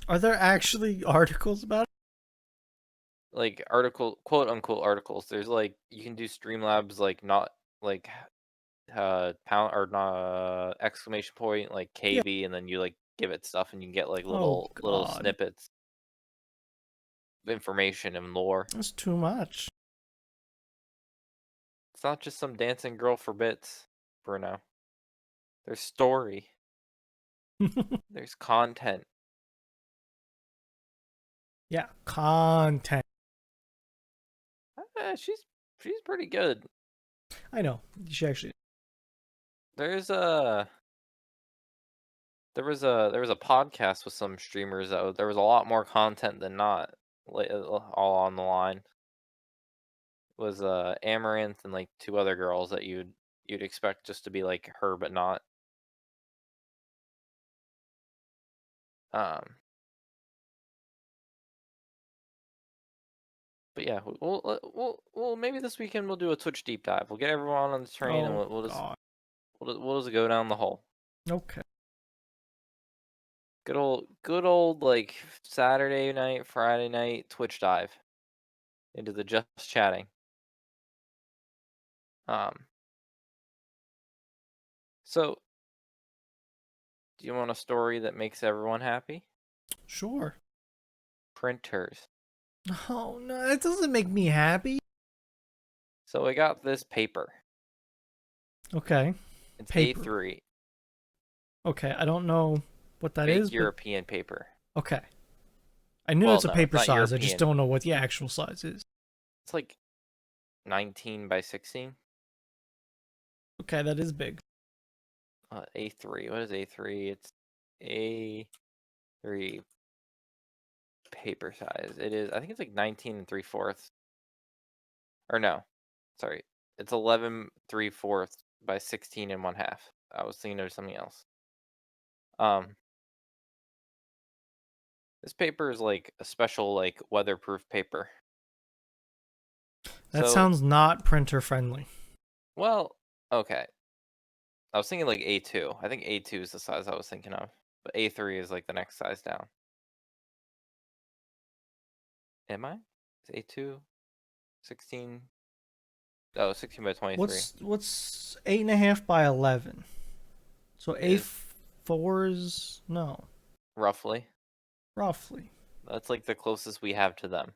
Speaker 1: Are there actually articles about it?
Speaker 2: Like quote unquote articles. There's like you can do Streamlabs like not like pound or not exclamation point like
Speaker 1: Yeah.
Speaker 2: KB and then you like give it stuff and you can get like
Speaker 1: Oh,
Speaker 2: little
Speaker 1: God.
Speaker 2: snippets of information and lore.
Speaker 1: That's too much.
Speaker 2: It's not just some dancing girl for bits, Bruno. There's story. There's content.
Speaker 1: Yeah, content.
Speaker 2: She's pretty good.
Speaker 1: I know. She actually.
Speaker 2: There's a there was a podcast with some streamers that there was a lot more content than not all on the line. It was Amaranth and like two other girls that you'd expect just to be like her but not. Um but yeah, we'll maybe this weekend we'll do a Twitch deep dive. We'll get everyone on the train and
Speaker 1: Oh,
Speaker 2: we'll just
Speaker 1: God.
Speaker 2: we'll just go down the hole.
Speaker 1: Okay.
Speaker 2: Good old like Saturday night, Friday night Twitch dive into the just chatting. Um, so do you want a story that makes everyone happy?
Speaker 1: Sure.
Speaker 2: Printers.
Speaker 1: Oh, no. That doesn't make me happy.
Speaker 2: So I got this paper.
Speaker 1: Okay.
Speaker 2: It's
Speaker 1: Paper.
Speaker 2: A3,
Speaker 1: Okay, I don't know what that
Speaker 2: big
Speaker 1: is, but
Speaker 2: European paper.
Speaker 1: okay. I knew
Speaker 2: Well,
Speaker 1: it's a
Speaker 2: no, it's
Speaker 1: paper
Speaker 2: not
Speaker 1: size. I just
Speaker 2: European.
Speaker 1: don't know what the actual size is.
Speaker 2: It's like 19 by 16.
Speaker 1: Okay, that is big.
Speaker 2: A3. What is A3? It's A3 paper size. It is. I think it's like 19 and 3/4. Or no, sorry. It's 11 3/4 by 16 and 1/2. I was thinking of something else. Um, this paper is like a special like weatherproof paper.
Speaker 1: That
Speaker 2: So,
Speaker 1: sounds not printer friendly.
Speaker 2: well, okay. I was thinking like A2. I think A2 is the size I was thinking of, but A3 is like the next size down. Am I? Is A2 16? Oh, 16 by 23.
Speaker 1: What's 8.5 by 11? So
Speaker 2: Is
Speaker 1: A4's no,
Speaker 2: roughly.
Speaker 1: roughly.
Speaker 2: That's like the closest we have to them.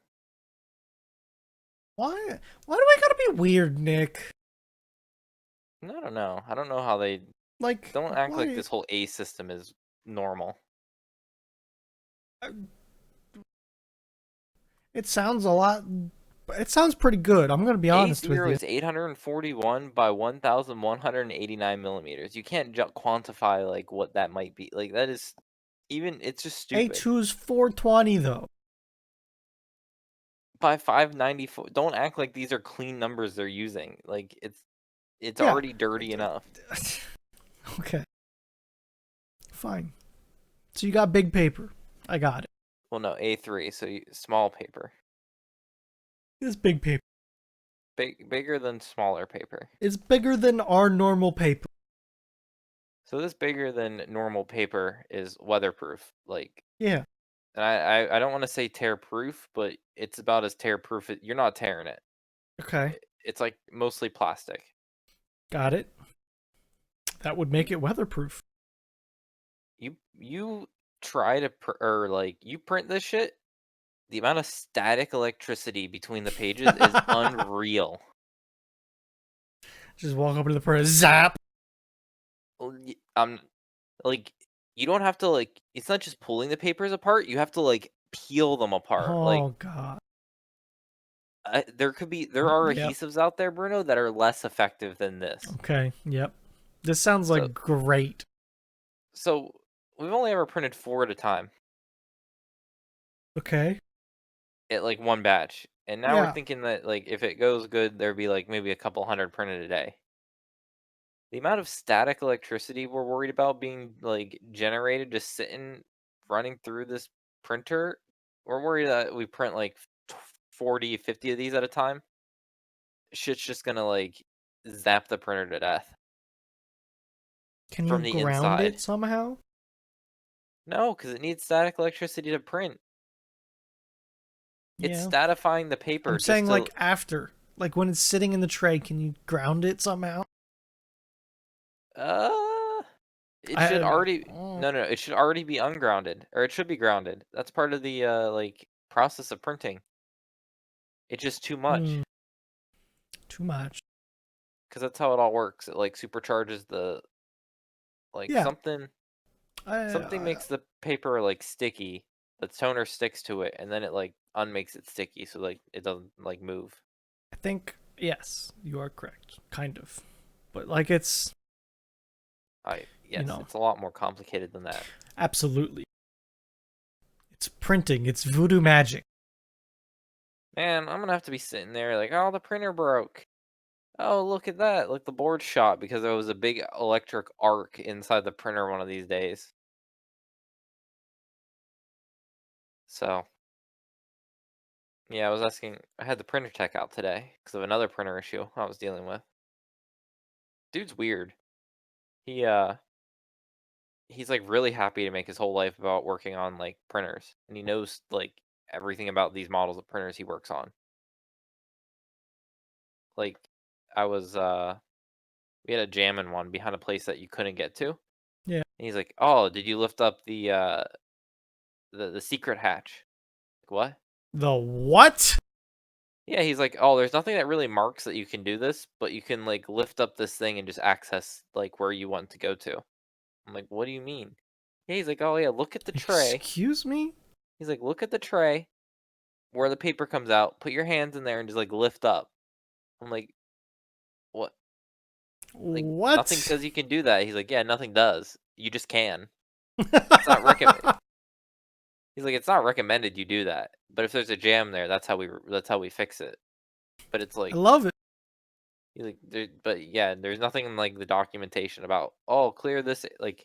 Speaker 1: Why? Why do I gotta be weird, Nick?
Speaker 2: I don't know. I don't know how they
Speaker 1: Like,
Speaker 2: don't act like
Speaker 1: why?
Speaker 2: this whole A system is normal.
Speaker 1: It sounds a lot. It sounds pretty good. I'm gonna be honest with
Speaker 2: A0
Speaker 1: you.
Speaker 2: is 841 by 1,189 millimeters. You can't quantify like what that might be. Like that is even it's just stupid.
Speaker 1: A2's 420 though.
Speaker 2: By 594. Don't act like these are clean numbers they're using. Like it's
Speaker 1: Yeah.
Speaker 2: already dirty enough.
Speaker 1: Okay. Fine. So you got big paper. I got it.
Speaker 2: Well, no, A3, so small paper.
Speaker 1: It's big paper.
Speaker 2: Bigger than smaller paper.
Speaker 1: It's bigger than our normal paper.
Speaker 2: So this bigger than normal paper is weatherproof. Like
Speaker 1: Yeah.
Speaker 2: And I don't want to say tear proof, but it's about as tear proof. You're not tearing it.
Speaker 1: Okay,
Speaker 2: It's like mostly plastic.
Speaker 1: got it. That would make it weatherproof.
Speaker 2: You try to or like you print this shit. The amount of static electricity between the pages is unreal.
Speaker 1: Just walk up to the printer, zap.
Speaker 2: Like you don't have to like. It's not just pulling the papers apart. You have to like peel them apart. Like
Speaker 1: Oh god.
Speaker 2: there are
Speaker 1: Yep.
Speaker 2: adhesives out there, Bruno, that are less effective than this.
Speaker 1: Okay. Yep. This sounds
Speaker 2: So
Speaker 1: like great.
Speaker 2: so we've only ever printed 4 at a time
Speaker 1: Okay.
Speaker 2: at like one batch, and now we're
Speaker 1: Yeah.
Speaker 2: thinking that like if it goes good, there'd be like maybe a couple hundred printed a day. The amount of static electricity we're worried about being like generated just sitting running through this printer, we're worried that we print like 40, 50 of these at a time. Shit's just gonna like zap the printer to death
Speaker 1: Can you
Speaker 2: from the
Speaker 1: ground
Speaker 2: inside.
Speaker 1: it somehow?
Speaker 2: No, because it needs static electricity to print. It's
Speaker 1: Yeah.
Speaker 2: statifying the
Speaker 1: I'm
Speaker 2: paper just
Speaker 1: saying
Speaker 2: to
Speaker 1: like after. Like when it's sitting in the tray, can you ground it somehow?
Speaker 2: uh it
Speaker 1: I
Speaker 2: should
Speaker 1: don't know.
Speaker 2: already
Speaker 1: Oh,
Speaker 2: no, it should already be ungrounded, or it should be grounded. That's part of the like process of printing. It's just too much.
Speaker 1: too much.
Speaker 2: Because that's how it all works. It like supercharges the like
Speaker 1: Yeah.
Speaker 2: something
Speaker 1: I
Speaker 2: makes the paper like sticky. The toner sticks to it, and then it like unmakes it sticky, so like it doesn't like move.
Speaker 1: I think yes, you are correct. Kind of. But like it's,
Speaker 2: I
Speaker 1: you
Speaker 2: yes,
Speaker 1: know,
Speaker 2: it's a lot more complicated than that.
Speaker 1: absolutely. It's printing. It's voodoo magic.
Speaker 2: Man, I'm gonna have to be sitting there like, oh, the printer broke. Oh, look at that! Like the board shot because there was a big electric arc inside the printer one of these days. So yeah, I was asking. I had the printer tech out today because of another printer issue I was dealing with. Dude's weird. He he's like really happy to make his whole life about working on like printers, and he knows like everything about these models of printers he works on. Like I was we had a jam in one behind a place that you couldn't get to.
Speaker 1: Yeah.
Speaker 2: And he's like, "Oh, did you lift up the secret hatch?" Like, what?
Speaker 1: The what?
Speaker 2: Yeah, he's like, "Oh, there's nothing that really marks that you can do this, but you can like lift up this thing and just access like where you want to go to." I'm like, "What do you mean?" Yeah, he's like, "Oh yeah, look at the tray."
Speaker 1: Excuse me?
Speaker 2: He's like, "Look at the tray where the paper comes out. Put your hands in there and just like lift up." I'm like, "What? Like nothing
Speaker 1: What?
Speaker 2: says you can do that." He's like, "Yeah, nothing does. You just can. It's not recommend." He's like, "It's not recommended you do that. But if there's a jam there, that's how we fix it." But it's
Speaker 1: I
Speaker 2: like
Speaker 1: love it.
Speaker 2: he's like, but yeah, there's nothing in like the documentation about oh clear this like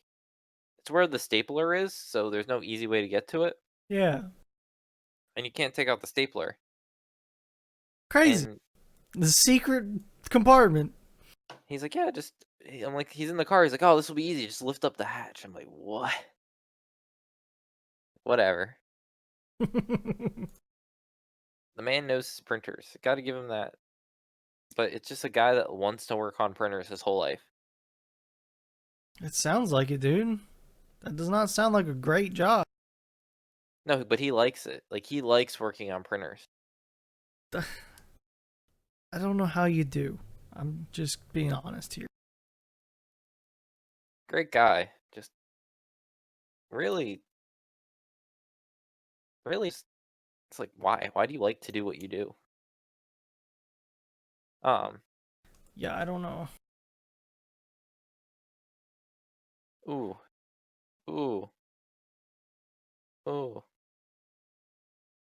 Speaker 2: it's where the stapler is, so there's no easy way to get to it,
Speaker 1: Yeah.
Speaker 2: and you can't take out the stapler.
Speaker 1: Crazy.
Speaker 2: And
Speaker 1: The secret compartment.
Speaker 2: he's like, yeah, just I'm like, he's in the car. He's like, oh, this will be easy. Just lift up the hatch. I'm like, what? Whatever.
Speaker 1: It
Speaker 2: The man knows his printers. Got to give him that. But it's just a guy that wants to work on printers his whole life.
Speaker 1: sounds like it, dude. That does not sound like a great job.
Speaker 2: No, but he likes it. Like he likes working on printers.
Speaker 1: I don't know how you do. I'm just being honest here.
Speaker 2: Great guy. Just really, really, it's like why? Why do you like to do what you do? Um.
Speaker 1: Yeah, I don't know.
Speaker 2: Ooh. Ooh. Ooh.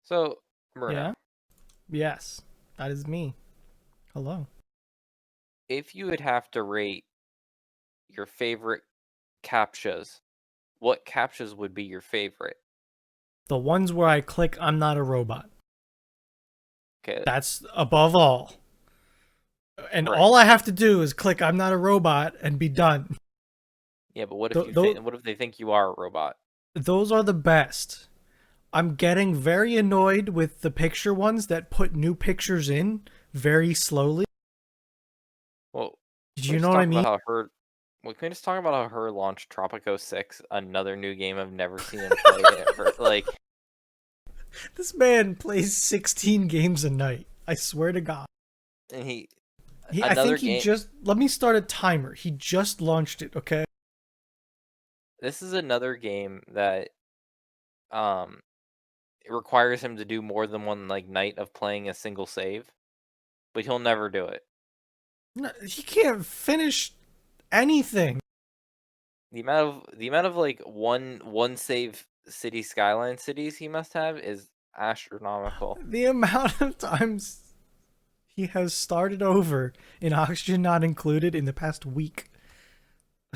Speaker 2: So,
Speaker 1: Yeah?
Speaker 2: Bruno,
Speaker 1: Yes. That is me. Hello.
Speaker 2: if you would have to rate your favorite captchas, what captchas would be your favorite?
Speaker 1: The ones where I click I'm not a robot.
Speaker 2: Okay,
Speaker 1: That's above all. And
Speaker 2: right.
Speaker 1: all I have to do is click I'm not a robot and be done.
Speaker 2: Yeah, but what if
Speaker 1: Th-
Speaker 2: you
Speaker 1: th-
Speaker 2: think? What if they think you are a robot?
Speaker 1: those are the best. I'm getting very annoyed with the picture ones that put new pictures in very slowly.
Speaker 2: Well,
Speaker 1: Do
Speaker 2: can we
Speaker 1: you know
Speaker 2: just
Speaker 1: what I
Speaker 2: talk about
Speaker 1: mean?
Speaker 2: how her? Well, can we just talk about how her launched Tropico 6, another new game I've never seen him play ever. Like,
Speaker 1: This man plays 16 games a night. I swear to God.
Speaker 2: and
Speaker 1: I
Speaker 2: another
Speaker 1: think he
Speaker 2: game.
Speaker 1: just let me start a timer. He just launched it, okay?
Speaker 2: This is another game that um it requires him to do more than one like night of playing a single save, but he'll never do it.
Speaker 1: No, he can't finish anything.
Speaker 2: The amount of like one save city skyline cities he must have is astronomical.
Speaker 1: The amount of times he has started over in Oxygen Not Included in the past week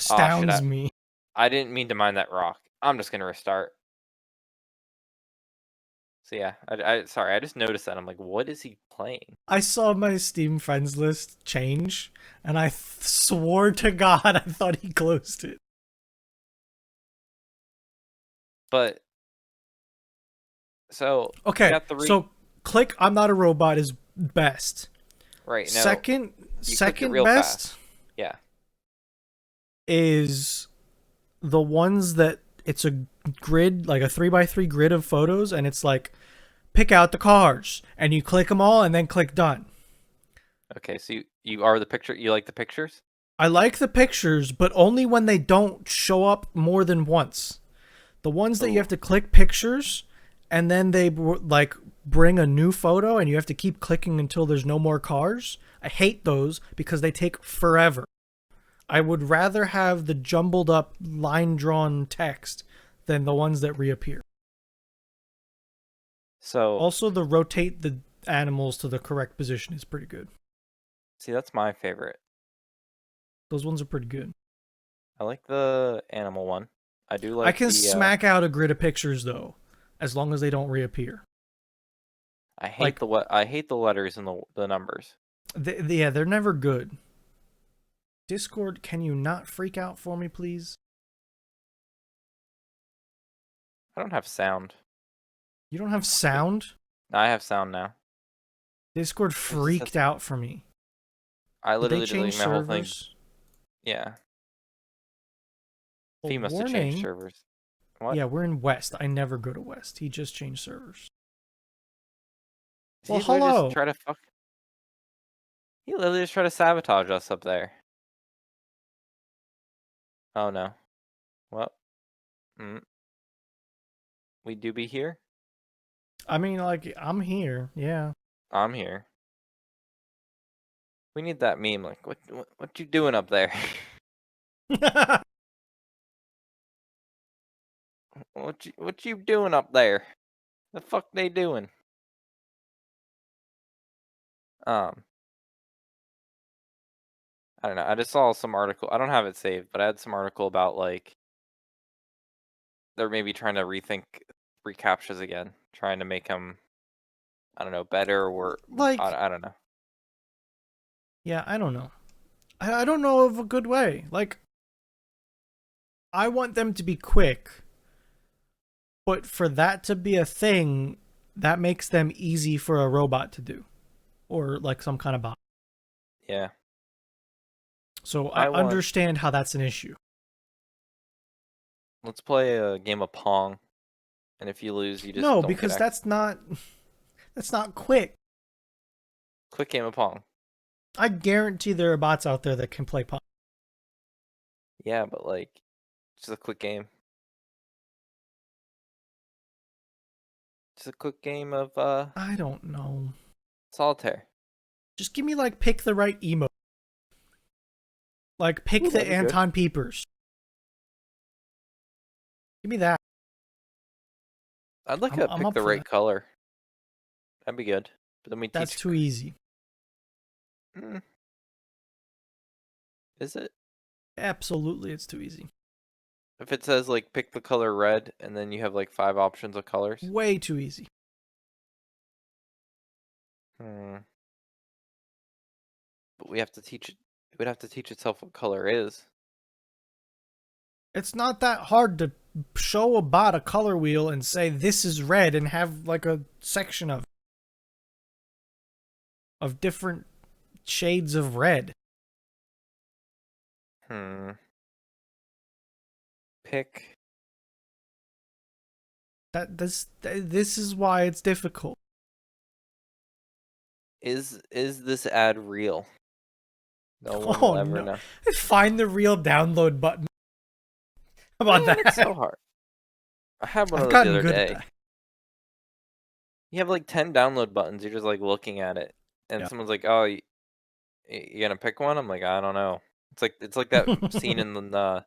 Speaker 2: Oh shit!
Speaker 1: astounds me.
Speaker 2: I didn't mean to mine that rock. I'm just gonna restart. So yeah, sorry, I just noticed that. I'm like, what is he playing?
Speaker 1: I saw my Steam friends list change, and I swore to God I thought he closed it.
Speaker 2: But so we
Speaker 1: Okay,
Speaker 2: got the
Speaker 1: so click I'm Not a Robot is best.
Speaker 2: right now.
Speaker 1: Second
Speaker 2: You clicked it
Speaker 1: second
Speaker 2: real fast.
Speaker 1: best
Speaker 2: Yeah.
Speaker 1: is the ones that it's a grid, like a 3x3 grid of photos, and it's like pick out the cars, and you click them all and then click done.
Speaker 2: Okay, so you are the picture. You like the pictures?
Speaker 1: I like the pictures, but only when they don't show up more than once. The ones that you
Speaker 2: Oh,
Speaker 1: have to click pictures and then they like bring a new photo and you have to keep clicking until there's no more cars. I hate those because they take forever. I would rather have the jumbled up line drawn text than the ones that reappear.
Speaker 2: so
Speaker 1: Also, the rotate the animals to the correct position is pretty good.
Speaker 2: see, that's my favorite.
Speaker 1: Those ones are pretty good.
Speaker 2: I like the animal one. I do
Speaker 1: I
Speaker 2: like
Speaker 1: can
Speaker 2: the.
Speaker 1: smack out a grid of pictures though, as long as they don't reappear.
Speaker 2: I hate
Speaker 1: Like,
Speaker 2: the what? I hate the letters and the numbers.
Speaker 1: yeah, they're never good. Discord, can you not freak out for me, please?
Speaker 2: I don't have sound.
Speaker 1: You don't have
Speaker 2: Wait,
Speaker 1: sound?
Speaker 2: I have sound now.
Speaker 1: Discord
Speaker 2: It just says,
Speaker 1: freaked out for me.
Speaker 2: I
Speaker 1: Did they
Speaker 2: literally
Speaker 1: change
Speaker 2: deleted my whole thing.
Speaker 1: servers?
Speaker 2: Yeah,
Speaker 1: Well,
Speaker 2: he must have changed
Speaker 1: warning.
Speaker 2: servers. What?
Speaker 1: Yeah, we're in West. I never go to West. He just changed servers.
Speaker 2: Did
Speaker 1: Well,
Speaker 2: he literally just
Speaker 1: hello.
Speaker 2: try to fuck? He literally just try to sabotage us up there. Oh no. Well, mm, we do be here.
Speaker 1: I mean, like, I'm here. Yeah.
Speaker 2: I'm here. We need that meme. Like, what you doing up there? What you doing up there? The fuck they doing? Um, I don't know. I just saw some article. I don't have it saved, but I had some article about like they're maybe trying to rethink recaptchas again, trying to make them I don't know better or
Speaker 1: like,
Speaker 2: I don't know.
Speaker 1: yeah, I don't know. I don't know of a good way. Like, I want them to be quick, but for that to be a thing, that makes them easy for a robot to do, or like some kind of bot.
Speaker 2: Yeah,
Speaker 1: So I
Speaker 2: I want.
Speaker 1: understand how that's an issue.
Speaker 2: Let's play a game of Pong, and if you lose, you just
Speaker 1: No,
Speaker 2: don't get
Speaker 1: because
Speaker 2: X.
Speaker 1: that's not quick.
Speaker 2: Quick game of Pong.
Speaker 1: I guarantee there are bots out there that can play Pong.
Speaker 2: Yeah, but like, just a quick game. Just a quick game of
Speaker 1: I don't know.
Speaker 2: solitaire.
Speaker 1: Just give me like pick the right emo. Like
Speaker 2: Ooh,
Speaker 1: pick the
Speaker 2: that'd be good.
Speaker 1: Anton Peepers. Give me that.
Speaker 2: I'd like a
Speaker 1: I'm
Speaker 2: pick
Speaker 1: up
Speaker 2: the
Speaker 1: for
Speaker 2: right
Speaker 1: that.
Speaker 2: color. That'd be good. But then we
Speaker 1: That's
Speaker 2: teach.
Speaker 1: too easy.
Speaker 2: Mm, is it?
Speaker 1: Absolutely, it's too easy.
Speaker 2: If it says like pick the color red, and then you have like 5 options of colors.
Speaker 1: Way too easy.
Speaker 2: Hmm. But we have to teach it. It would have to teach itself what color is.
Speaker 1: It's not that hard to show a bot a color wheel and say this is red and have like a section of different shades of red.
Speaker 2: Hmm. Pick.
Speaker 1: This is why it's difficult.
Speaker 2: Is this ad real? No one
Speaker 1: Oh
Speaker 2: will ever
Speaker 1: no.
Speaker 2: know.
Speaker 1: Find the real download button. How about
Speaker 2: Man, it's
Speaker 1: that?
Speaker 2: so hard. I had one
Speaker 1: I've
Speaker 2: of those the
Speaker 1: gotten
Speaker 2: other
Speaker 1: good at
Speaker 2: day.
Speaker 1: that.
Speaker 2: You have like 10 download buttons. You're just like looking at it, and
Speaker 1: Yeah.
Speaker 2: someone's like, "Oh, you gonna pick one?" I'm like, "I don't know." It's like that scene in the.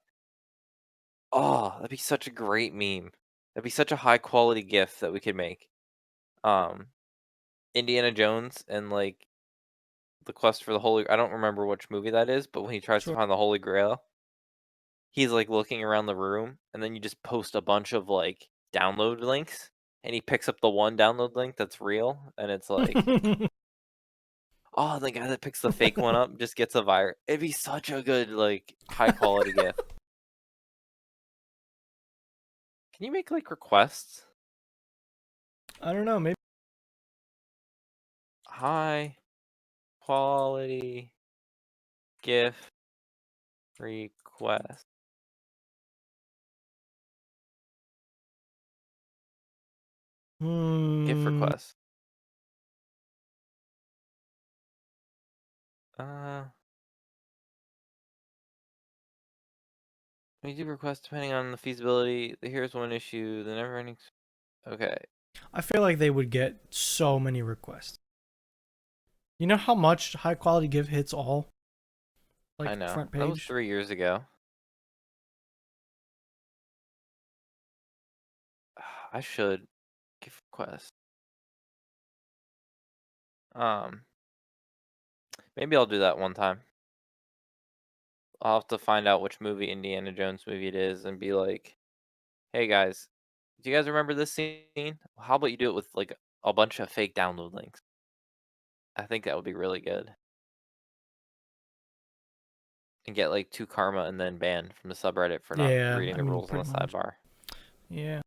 Speaker 2: Oh, that'd be such a great meme. That'd be such a high quality GIF that we could make. Um, Indiana Jones and like the quest for the Holy. I don't remember which movie that is, but when he tries to
Speaker 1: Sure.
Speaker 2: find the Holy Grail, he's like looking around the room, and then you just post a bunch of like download links, and he picks up the one download link that's real, and it's like, oh, the guy that picks the fake one up just gets a virus. It'd be such a good like high quality GIF. Can you make like requests?
Speaker 1: I don't know. Maybe
Speaker 2: High quality GIF request. GIF
Speaker 1: Hmm.
Speaker 2: request. Uh, we do requests depending on the feasibility. Here's one issue. The never ending. Okay,
Speaker 1: I feel like they would get so many requests. You know how much high quality GIF hits all
Speaker 2: I
Speaker 1: like
Speaker 2: know.
Speaker 1: front
Speaker 2: That was
Speaker 1: page?
Speaker 2: 3 years ago. I should GIF request. Um, Maybe I'll do that one time. I'll have to find out which movie Indiana Jones movie it is and be like, "Hey guys, do you guys remember this scene? How about you do it with like a bunch of fake download links?" I think that would be really good. And get like 2 karma and then banned from the subreddit for not
Speaker 1: Yeah,
Speaker 2: reading
Speaker 1: I
Speaker 2: the
Speaker 1: mean
Speaker 2: rules on the
Speaker 1: pretty much.
Speaker 2: sidebar.
Speaker 1: Yeah.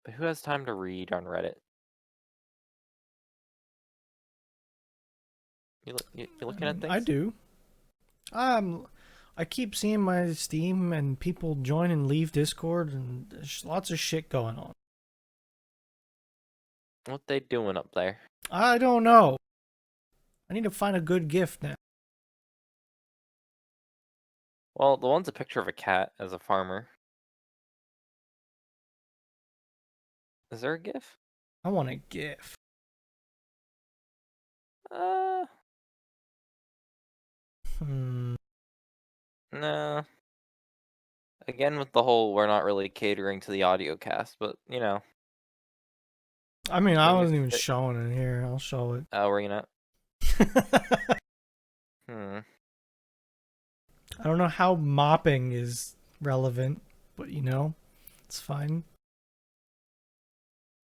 Speaker 2: But who has time to read on Reddit? You
Speaker 1: I
Speaker 2: looking at
Speaker 1: mean, I
Speaker 2: things?
Speaker 1: do. Um, I keep seeing my Steam and people join and leave Discord, and there's lots of shit going on.
Speaker 2: What they doing up there?
Speaker 1: I don't know. I need to find a good gift now.
Speaker 2: Well, the one's a picture of a cat as a farmer. Is there a GIF?
Speaker 1: I want a gift.
Speaker 2: Uh,
Speaker 1: Hmm.
Speaker 2: no. Again with the whole we're not really catering to the audio cast, but
Speaker 1: I mean, I
Speaker 2: maybe if
Speaker 1: wasn't even showing it here. I'll show it.
Speaker 2: oh, were you not? Hmm.
Speaker 1: I don't know how mopping is relevant, but it's fine.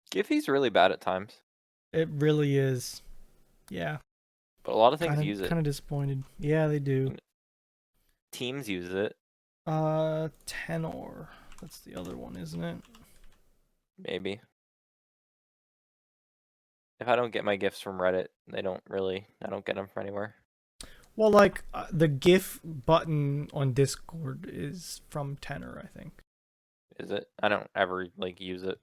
Speaker 2: Giphy's really bad at times,
Speaker 1: It really is. Yeah.
Speaker 2: but a lot of
Speaker 1: Kind
Speaker 2: things
Speaker 1: of
Speaker 2: use it.
Speaker 1: kind of disappointed. Yeah, they do.
Speaker 2: You Teams use it,
Speaker 1: Tenor. That's the other one, isn't it?
Speaker 2: maybe. If I don't get my gifts from Reddit, I don't get them from anywhere.
Speaker 1: Well, like the GIF button on Discord is from Tenor, I think.
Speaker 2: Is it? I don't ever like use it.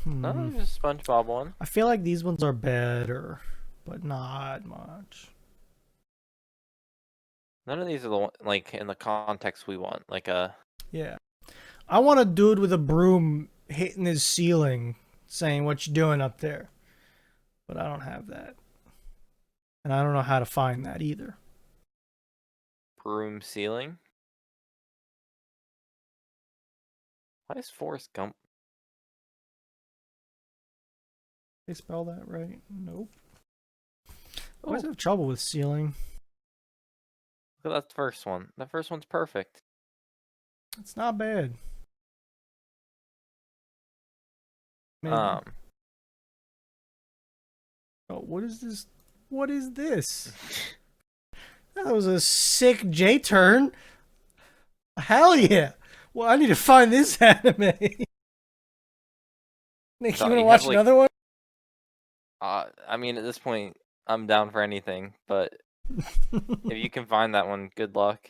Speaker 1: Hmm.
Speaker 2: No, just SpongeBob one.
Speaker 1: I feel like these ones are better, but not much.
Speaker 2: None of these are the one, like in the context we want. Like a
Speaker 1: Yeah. I want a dude with a broom hitting his ceiling saying, "What you doing up there?" But I don't have that. And I don't know how to find that either.
Speaker 2: broom ceiling. Why is Forrest Gump?
Speaker 1: They spell that right? Nope. I always
Speaker 2: Oh,
Speaker 1: have trouble with ceiling.
Speaker 2: look at that first one. That first one's perfect.
Speaker 1: It's not bad. Maybe.
Speaker 2: Um,
Speaker 1: Oh, what is this? What is this? That was a sick J turn. Hell yeah. Well, I need to find this anime. Nick, you
Speaker 2: So
Speaker 1: want to
Speaker 2: you have
Speaker 1: watch
Speaker 2: like,
Speaker 1: another one?
Speaker 2: I mean, at this point, I'm down for anything. But if you can find that one, good luck.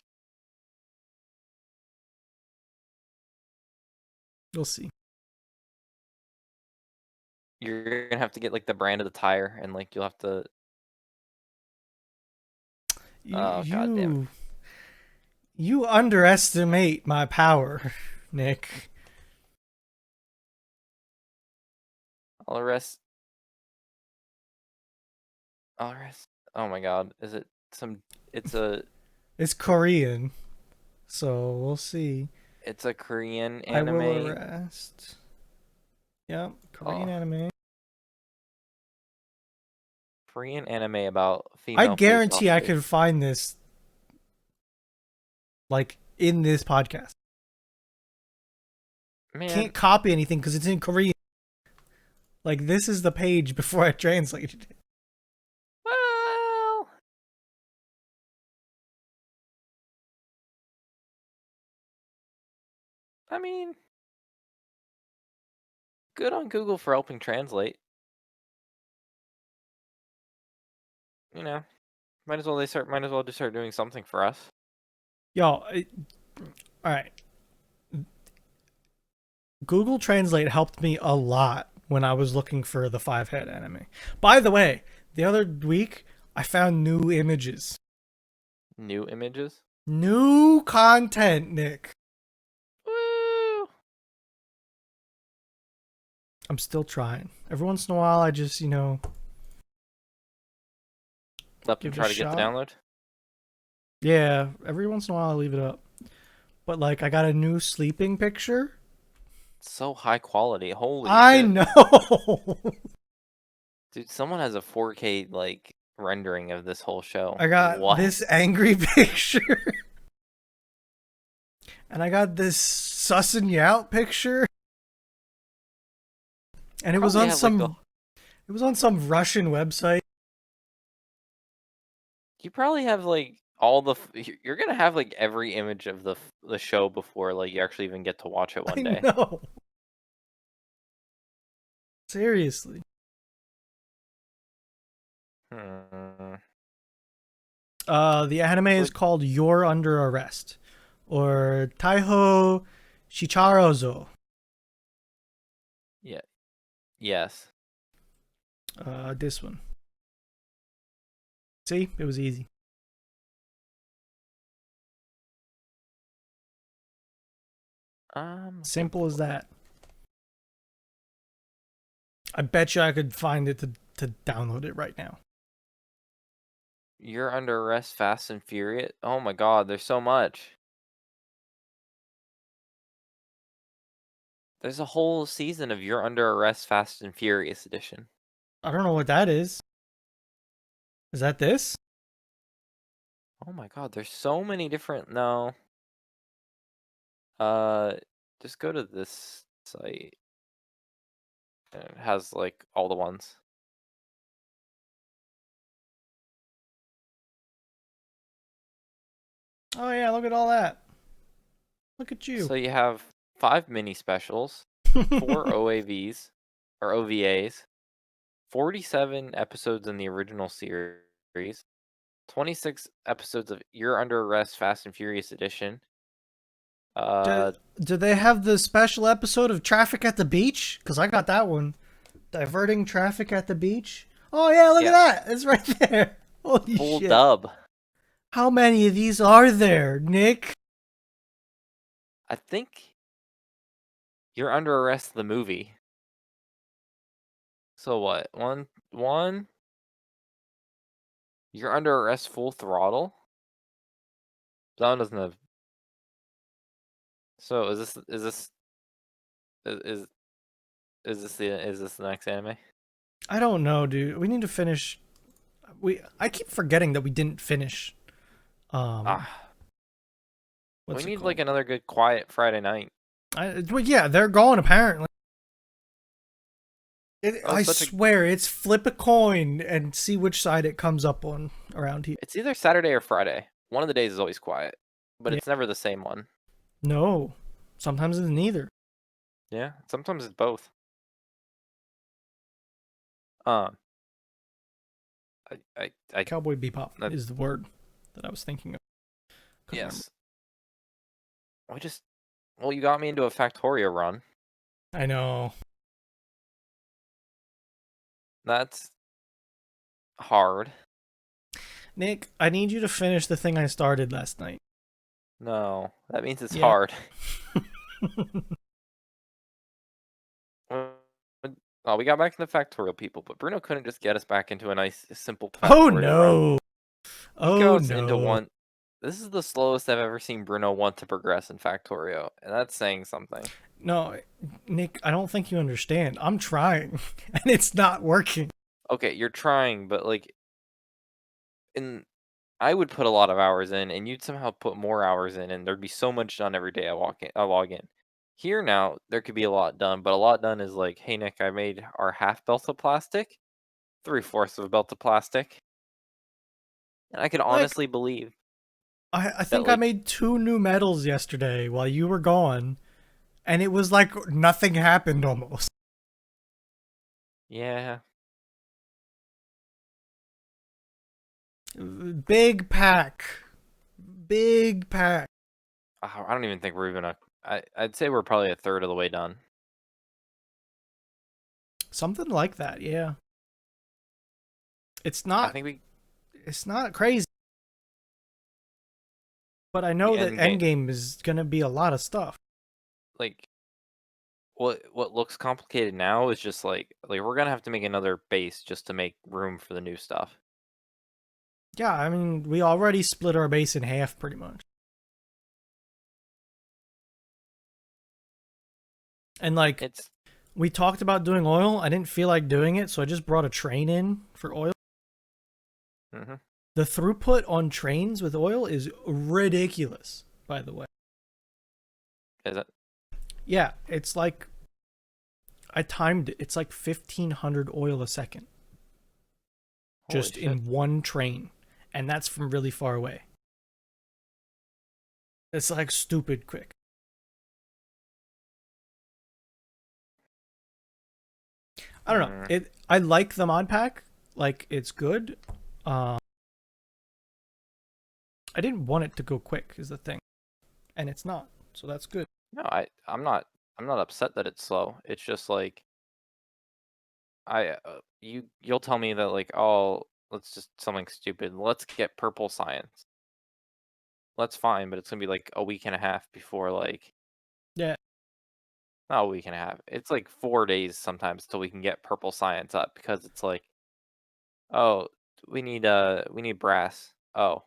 Speaker 1: We'll see.
Speaker 2: You're gonna have to get like the brand of the tire, and like you'll have to.
Speaker 1: You
Speaker 2: Oh god damn it!
Speaker 1: you you underestimate my power, Nick.
Speaker 2: All the rest. All the rest. Oh my god! Is it some? It's a.
Speaker 1: It's Korean, so we'll see.
Speaker 2: It's a Korean
Speaker 1: I will
Speaker 2: anime.
Speaker 1: arrest. Yep, Korean
Speaker 2: Oh,
Speaker 1: anime.
Speaker 2: Korean anime about
Speaker 1: I
Speaker 2: female police
Speaker 1: guarantee I
Speaker 2: officers.
Speaker 1: could find this like in this podcast.
Speaker 2: Man,
Speaker 1: Can't copy anything because it's in Korean. Like this is the page before I translated it.
Speaker 2: well, I mean, good on Google for helping translate. You know, might as well just start doing something for us.
Speaker 1: Yo, all right. Google Translate helped me a lot when I was looking for the five head anime. By the way, the other week I found new images,
Speaker 2: New images.
Speaker 1: new content, Nick.
Speaker 2: Woo!
Speaker 1: I'm still trying. Every once in a while, I just,
Speaker 2: Let them
Speaker 1: give it a
Speaker 2: try to get the
Speaker 1: shot.
Speaker 2: download.
Speaker 1: Yeah, every once in a while, I leave it up. But, like, I got a new sleeping picture.
Speaker 2: So high quality. Holy
Speaker 1: I
Speaker 2: shit.
Speaker 1: know.
Speaker 2: Dude, someone has a 4K like rendering of this whole show.
Speaker 1: I got
Speaker 2: What?
Speaker 1: this angry picture. And I got this sussing you out picture. And it was
Speaker 2: Probably
Speaker 1: on
Speaker 2: have like the
Speaker 1: some Russian website.
Speaker 2: you probably have like all the you're gonna have like every image of the show before like you actually even get to watch it one
Speaker 1: I
Speaker 2: day.
Speaker 1: know. Seriously.
Speaker 2: Hmm.
Speaker 1: The anime is
Speaker 2: Would
Speaker 1: called You're Under Arrest, or Taiho Shicharozo.
Speaker 2: yeah. Yes.
Speaker 1: This one. See, it was easy.
Speaker 2: I'm looking
Speaker 1: Simple as
Speaker 2: for it.
Speaker 1: that. I bet you I could find it to download it right now.
Speaker 2: You're under arrest, Fast and Furious. Oh my god, there's so much. There's a whole season of You're Under Arrest, Fast and Furious edition.
Speaker 1: I don't know what that is. Is that this?
Speaker 2: Oh my god, there's so many different. No. Uh, just go to this site. And it has like all the ones.
Speaker 1: Oh yeah, look at all that. Look at you.
Speaker 2: So you have 5 mini specials, 4 OAVs or OVAs, 47 episodes in the original series, 26 episodes of You're Under Arrest Fast and Furious edition.
Speaker 1: do, do they have the special episode of Traffic at the Beach? Because I got that one. Diverting traffic at the beach. Oh yeah, look at
Speaker 2: Yeah,
Speaker 1: that. It's right there. Holy
Speaker 2: full
Speaker 1: shit.
Speaker 2: dub.
Speaker 1: How many of these are there, Nick?
Speaker 2: I think You're Under Arrest the movie. So what? One. You're Under Arrest Full Throttle. That one doesn't have. So is is this the next anime?
Speaker 1: I don't know, dude. We need to finish. I keep forgetting that we didn't finish. Um,
Speaker 2: Ah, we
Speaker 1: what's it
Speaker 2: need like
Speaker 1: called?
Speaker 2: another good quiet Friday night.
Speaker 1: Well, yeah, they're gone apparently.
Speaker 2: That
Speaker 1: I
Speaker 2: was such a.
Speaker 1: swear, it's flip a coin and see which side it comes up on around here.
Speaker 2: It's either Saturday or Friday. One of the days is always quiet, but
Speaker 1: Yeah.
Speaker 2: it's never the same one.
Speaker 1: No. Sometimes it's neither.
Speaker 2: Yeah, sometimes it's both. Um, I
Speaker 1: Cowboy Bebop
Speaker 2: that,
Speaker 1: is the word that I was thinking of. Couldn't remember.
Speaker 2: yes. We just, well, you got me into a Factorio run.
Speaker 1: I know.
Speaker 2: That's hard.
Speaker 1: Nick, I need you to finish the thing I started last night.
Speaker 2: No, that means it's
Speaker 1: Yeah.
Speaker 2: hard. Oh, we got back into Factorial people, but Bruno couldn't just get us back into a nice, simple
Speaker 1: Oh
Speaker 2: Factorial run.
Speaker 1: no.
Speaker 2: He got
Speaker 1: Oh
Speaker 2: us into
Speaker 1: no.
Speaker 2: one. This is the slowest I've ever seen Bruno want to progress in Factorio, and that's saying something.
Speaker 1: No, Nick, I don't think you understand. I'm trying, and it's not working.
Speaker 2: Okay, you're trying, but like, in I would put a lot of hours in, and you'd somehow put more hours in, and there'd be so much done every day I log in. Here now, there could be a lot done, but a lot done is like, hey Nick, I made our half belt of plastic, 3/4 of a belt of plastic, and I could
Speaker 1: Like,
Speaker 2: honestly believe
Speaker 1: I
Speaker 2: that
Speaker 1: think I
Speaker 2: like,
Speaker 1: made 2 new medals yesterday while you were gone, and it was like nothing happened almost.
Speaker 2: yeah,
Speaker 1: Big pack. Big pack.
Speaker 2: I don't even think we're even I'd say we're probably a third of the way done.
Speaker 1: Something like that, yeah. It's
Speaker 2: I
Speaker 1: not
Speaker 2: think
Speaker 1: it's not crazy, but I
Speaker 2: the
Speaker 1: know that
Speaker 2: end game,
Speaker 1: endgame is gonna be a lot of stuff.
Speaker 2: like what looks complicated now is just like we're gonna have to make another base just to make room for the new stuff.
Speaker 1: Yeah, I mean, we already split our base in half pretty much. And like
Speaker 2: It's
Speaker 1: we talked about doing oil, I didn't feel like doing it, so I just brought a train in for oil.
Speaker 2: mhm.
Speaker 1: The throughput on trains with oil is ridiculous, by the way.
Speaker 2: Is it?
Speaker 1: Yeah, it's like I timed it. It's like 1500 oil a second
Speaker 2: Holy
Speaker 1: just
Speaker 2: shit.
Speaker 1: in one train, and that's from really far away. It's like stupid quick. I don't know.
Speaker 2: Mm,
Speaker 1: I like the mod pack. Like it's good. Um I didn't want it to go quick is the thing. And it's not. So that's good.
Speaker 2: no, I'm not upset that it's slow. It's just like you'll tell me that like, oh, let's just something stupid. Let's get purple science. That's fine, but it's gonna be like a week and a half before like
Speaker 1: Yeah.
Speaker 2: not a week and a half. It's like 4 days sometimes till we can get purple science up because it's like, oh, we need brass. Oh,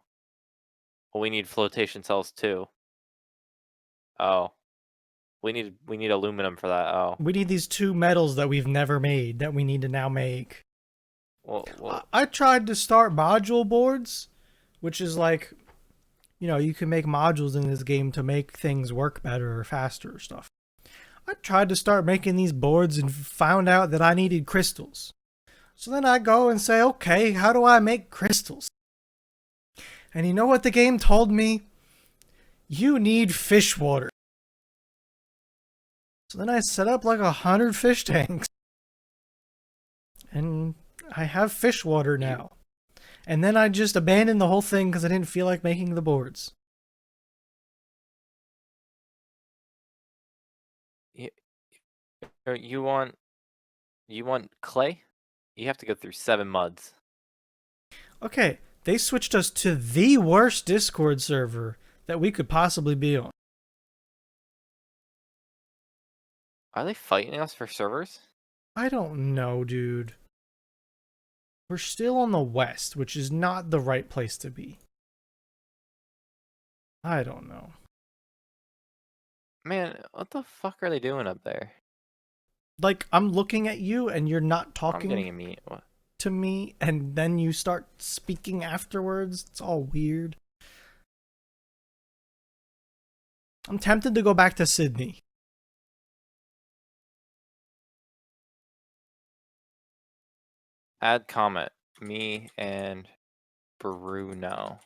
Speaker 2: well, we need flotation cells too. Oh, we need aluminum for that. Oh,
Speaker 1: We need these 2 metals that we've never made that we need to now make.
Speaker 2: well,
Speaker 1: I tried to start module boards, which is like, you can make modules in this game to make things work better or faster or stuff. I tried to start making these boards and found out that I needed crystals. So then I go and say, okay, how do I make crystals? And you know what the game told me? You need fish water. So then I set up like 100 fish tanks. And I have fish water
Speaker 2: you
Speaker 1: now. And then I just abandoned the whole thing because I didn't feel like making the boards.
Speaker 2: you you want clay? You have to go through 7 muds.
Speaker 1: Okay, they switched us to the worst Discord server that we could possibly be on.
Speaker 2: Are they fighting us for servers?
Speaker 1: I don't know, dude. We're still on the west, which is not the right place to be. I don't know.
Speaker 2: Man, what the fuck are they doing up there?
Speaker 1: Like, I'm looking at you and you're not
Speaker 2: I'm
Speaker 1: talking
Speaker 2: getting a meat.
Speaker 1: to me, and then you start speaking afterwards. It's all weird. I'm tempted to go back to Sydney.
Speaker 2: Add comment. Me and Bruno.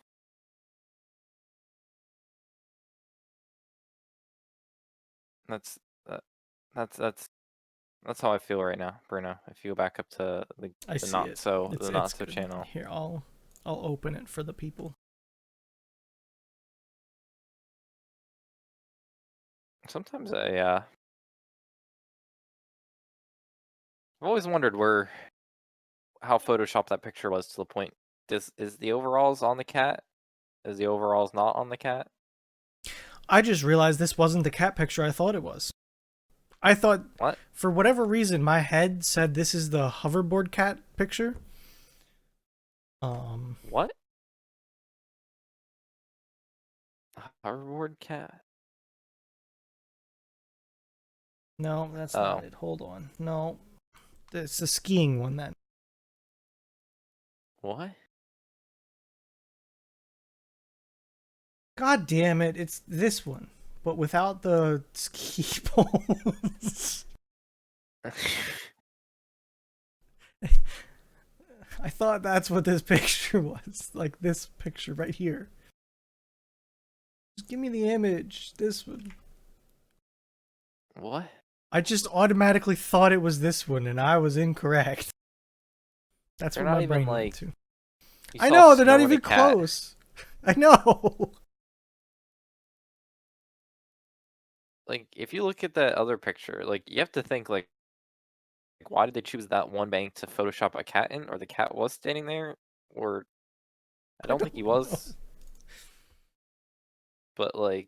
Speaker 2: That's uh, that's how I feel right now, Bruno. If you go back up to
Speaker 1: I
Speaker 2: the
Speaker 1: see
Speaker 2: not
Speaker 1: it.
Speaker 2: so
Speaker 1: It's
Speaker 2: the
Speaker 1: it's
Speaker 2: not so
Speaker 1: good.
Speaker 2: channel.
Speaker 1: Here, I'll open it for the people.
Speaker 2: Sometimes I've always wondered how photoshopped that picture was to the point. Is the overalls on the cat? Is the overalls not on the cat?
Speaker 1: I just realized this wasn't the cat picture I thought it was. I thought,
Speaker 2: What?
Speaker 1: for whatever reason, my head said this is the hoverboard cat picture.
Speaker 2: What? Hoverboard cat?
Speaker 1: No, that's not
Speaker 2: Oh.
Speaker 1: it. Hold on. No, it's the skiing one then.
Speaker 2: What?
Speaker 1: God damn it! It's this one, but without the ski poles. I thought that's what this picture was. Like this picture right here. Just give me the image. This one.
Speaker 2: What?
Speaker 1: I just automatically thought it was this one, and I was incorrect. That's
Speaker 2: They're
Speaker 1: what
Speaker 2: not
Speaker 1: my
Speaker 2: even
Speaker 1: brain went
Speaker 2: like.
Speaker 1: to.
Speaker 2: You
Speaker 1: I
Speaker 2: saw
Speaker 1: know, they're not
Speaker 2: snow and a
Speaker 1: even
Speaker 2: cat.
Speaker 1: close. I know.
Speaker 2: Like, if you look at that other picture, like, you have to think, like, why did they choose that one bank to Photoshop a cat in? Or the cat was standing there? Or, I
Speaker 1: I
Speaker 2: don't think he
Speaker 1: don't know.
Speaker 2: was, but, like,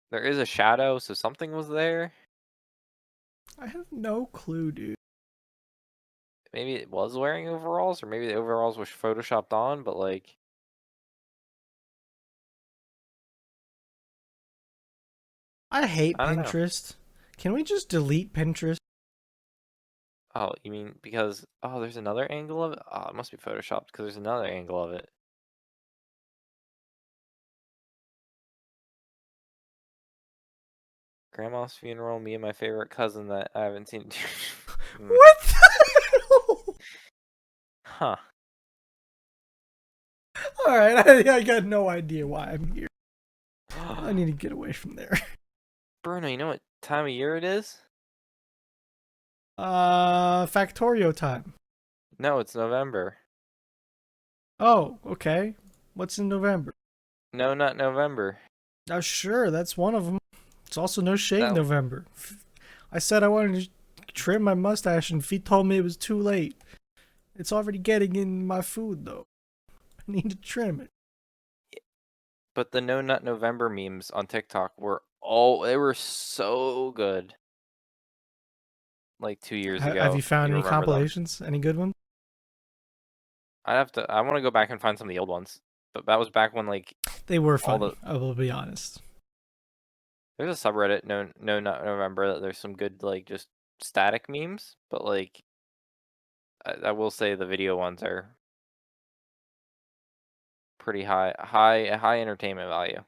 Speaker 2: there is a shadow, so something was there.
Speaker 1: I have no clue, dude.
Speaker 2: Maybe it was wearing overalls, or maybe the overalls were Photoshopped on, but, like,
Speaker 1: I hate
Speaker 2: I don't know.
Speaker 1: Pinterest. Can we just delete Pinterest?
Speaker 2: Oh, you mean because, oh, there's another angle of it? Oh, it must be Photoshopped, because there's another angle of it. Grandma's funeral, me and my favorite cousin that I haven't seen.
Speaker 1: What the hell?
Speaker 2: Huh.
Speaker 1: Alright, I got no idea why I'm here. I need to get away from there.
Speaker 2: Bruno, you know what time of year it is?
Speaker 1: Factorio time.
Speaker 2: No, it's November.
Speaker 1: Oh, okay. What's in November?
Speaker 2: No, not November.
Speaker 1: Oh, sure, that's one of them. It's also No Shave
Speaker 2: That
Speaker 1: November. I said I wanted to trim my mustache, and Feet told me it was too late. It's already getting in my food, though. I need to trim it.
Speaker 2: but the No Nut November memes on TikTok they were so good. Like 2 years
Speaker 1: Have you
Speaker 2: ago.
Speaker 1: found
Speaker 2: You
Speaker 1: any
Speaker 2: remember them.
Speaker 1: compilations? Any good ones?
Speaker 2: I want to go back and find some of the old ones. But that was back when, like,
Speaker 1: They were
Speaker 2: all the,
Speaker 1: funny, I will be honest.
Speaker 2: there's a subreddit, No Nut November, that there's some good, like, just static memes. But, like, I will say the video ones are pretty high entertainment value.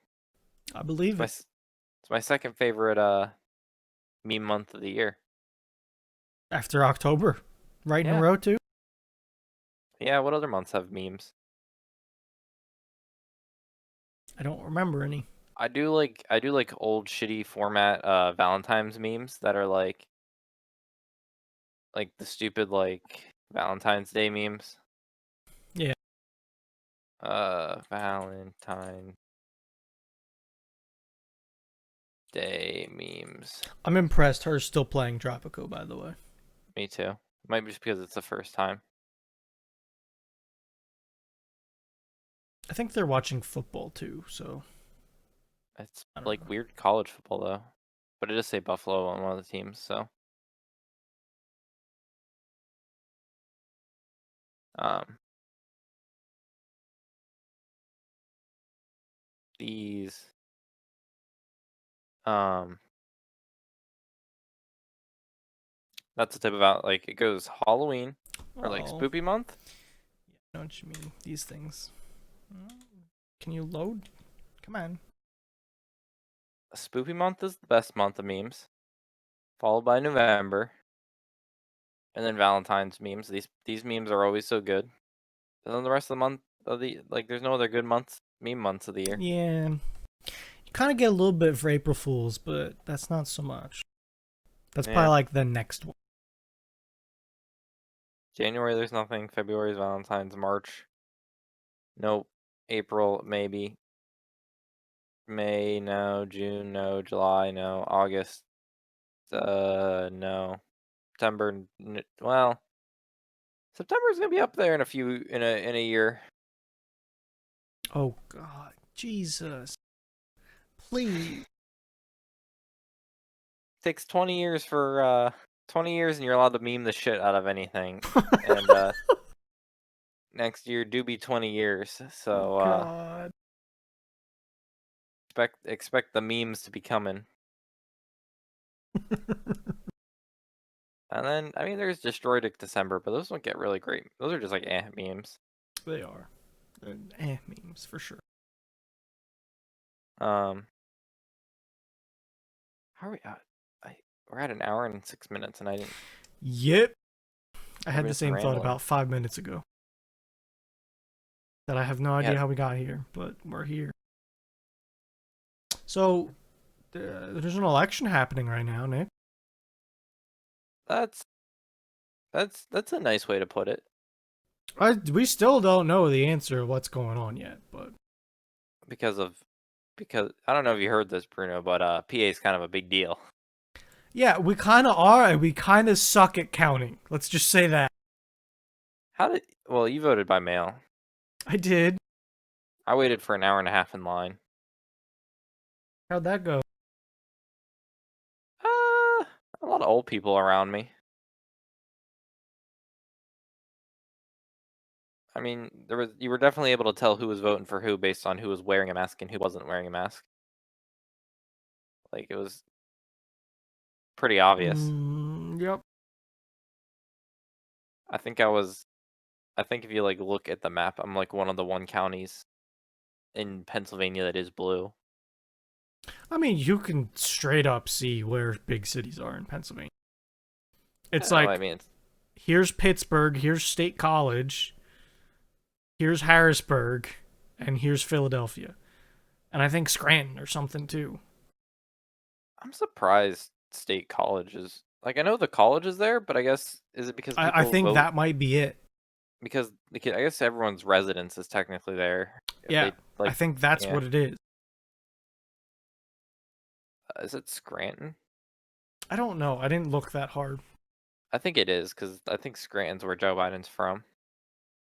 Speaker 1: I believe it.
Speaker 2: It's my second favorite meme month of the year.
Speaker 1: After October, right in a
Speaker 2: Yeah.
Speaker 1: row, too?
Speaker 2: Yeah, what other months have memes?
Speaker 1: I don't remember any.
Speaker 2: I do like old shitty format Valentine's memes that are like the stupid like Valentine's Day memes.
Speaker 1: Yeah.
Speaker 2: Valentine Day memes.
Speaker 1: I'm impressed her still playing Tropico, by the way.
Speaker 2: Me too. Might be just because it's the first time.
Speaker 1: I think they're watching football, too, so
Speaker 2: It's
Speaker 1: I don't
Speaker 2: like
Speaker 1: know.
Speaker 2: weird college football though. But it does say Buffalo on one of the teams, so um these um that's the type of like it goes Halloween or like
Speaker 1: Oh,
Speaker 2: Spoopy month.
Speaker 1: I know what you mean. These things. Can you load? Come on.
Speaker 2: Spoopy month is the best month of memes, followed by November, And then Valentine's memes. These memes are always so good. And then the rest of the month of the like, there's no other good months, meme months of the year.
Speaker 1: Yeah, you kind of get a little bit for April Fools, but that's not so much. That's probably
Speaker 2: Yeah.
Speaker 1: like the next one.
Speaker 2: January, there's nothing. February's Valentine's. March, nope. April, maybe. May, no. June, no. July, no. August, no. September, well, September's gonna be up there in a year.
Speaker 1: Oh God, Jesus, please.
Speaker 2: Takes 20 years for 20 years, and you're allowed to meme the shit out of anything. And next year do be 20 years. So
Speaker 1: God.
Speaker 2: expect the memes to be coming. And then I mean there's Destroyed December, but those don't get really great. Those are just like memes.
Speaker 1: They are. Memes for sure.
Speaker 2: Um how are we we're at an hour and 6 minutes and I didn't
Speaker 1: Yep. I had
Speaker 2: I've
Speaker 1: the
Speaker 2: just been
Speaker 1: same thought
Speaker 2: rambling.
Speaker 1: about 5 minutes ago. That I have no
Speaker 2: Yeah,
Speaker 1: idea how we got here, but we're here. So, there's an election happening right now, Nick.
Speaker 2: that's that's a nice way to put it.
Speaker 1: We still don't know the answer of what's going on yet, but
Speaker 2: Because of because I don't know if you heard this, Bruno, but PA is kind of a big deal.
Speaker 1: yeah, we kind of are, and we kind of suck at counting. Let's just say that.
Speaker 2: Well, you voted by mail.
Speaker 1: I did.
Speaker 2: I waited for an hour and a half in line.
Speaker 1: How'd that go?
Speaker 2: A lot of old people around me. I mean, you were definitely able to tell who was voting for who based on who was wearing a mask and who wasn't wearing a mask. Like it was pretty obvious.
Speaker 1: Yep.
Speaker 2: I think I think if you like look at the map, I'm like one of the counties in Pennsylvania that is blue.
Speaker 1: I mean, you can straight up see where big cities are in Pennsylvania. It's
Speaker 2: Oh, I
Speaker 1: like,
Speaker 2: mean,
Speaker 1: here's Pittsburgh, here's State College, here's Harrisburg, and here's Philadelphia. And I think Scranton or something too.
Speaker 2: I'm surprised State College is like I know the college is there, but I guess is it because
Speaker 1: I
Speaker 2: people
Speaker 1: think
Speaker 2: vote
Speaker 1: that might be it.
Speaker 2: because I guess everyone's residence is technically there. If
Speaker 1: Yeah,
Speaker 2: they
Speaker 1: I
Speaker 2: like,
Speaker 1: think that's
Speaker 2: yeah,
Speaker 1: what it is.
Speaker 2: is it Scranton?
Speaker 1: I don't know. I didn't look that hard.
Speaker 2: I think it is because I think Scranton's where Joe Biden's from.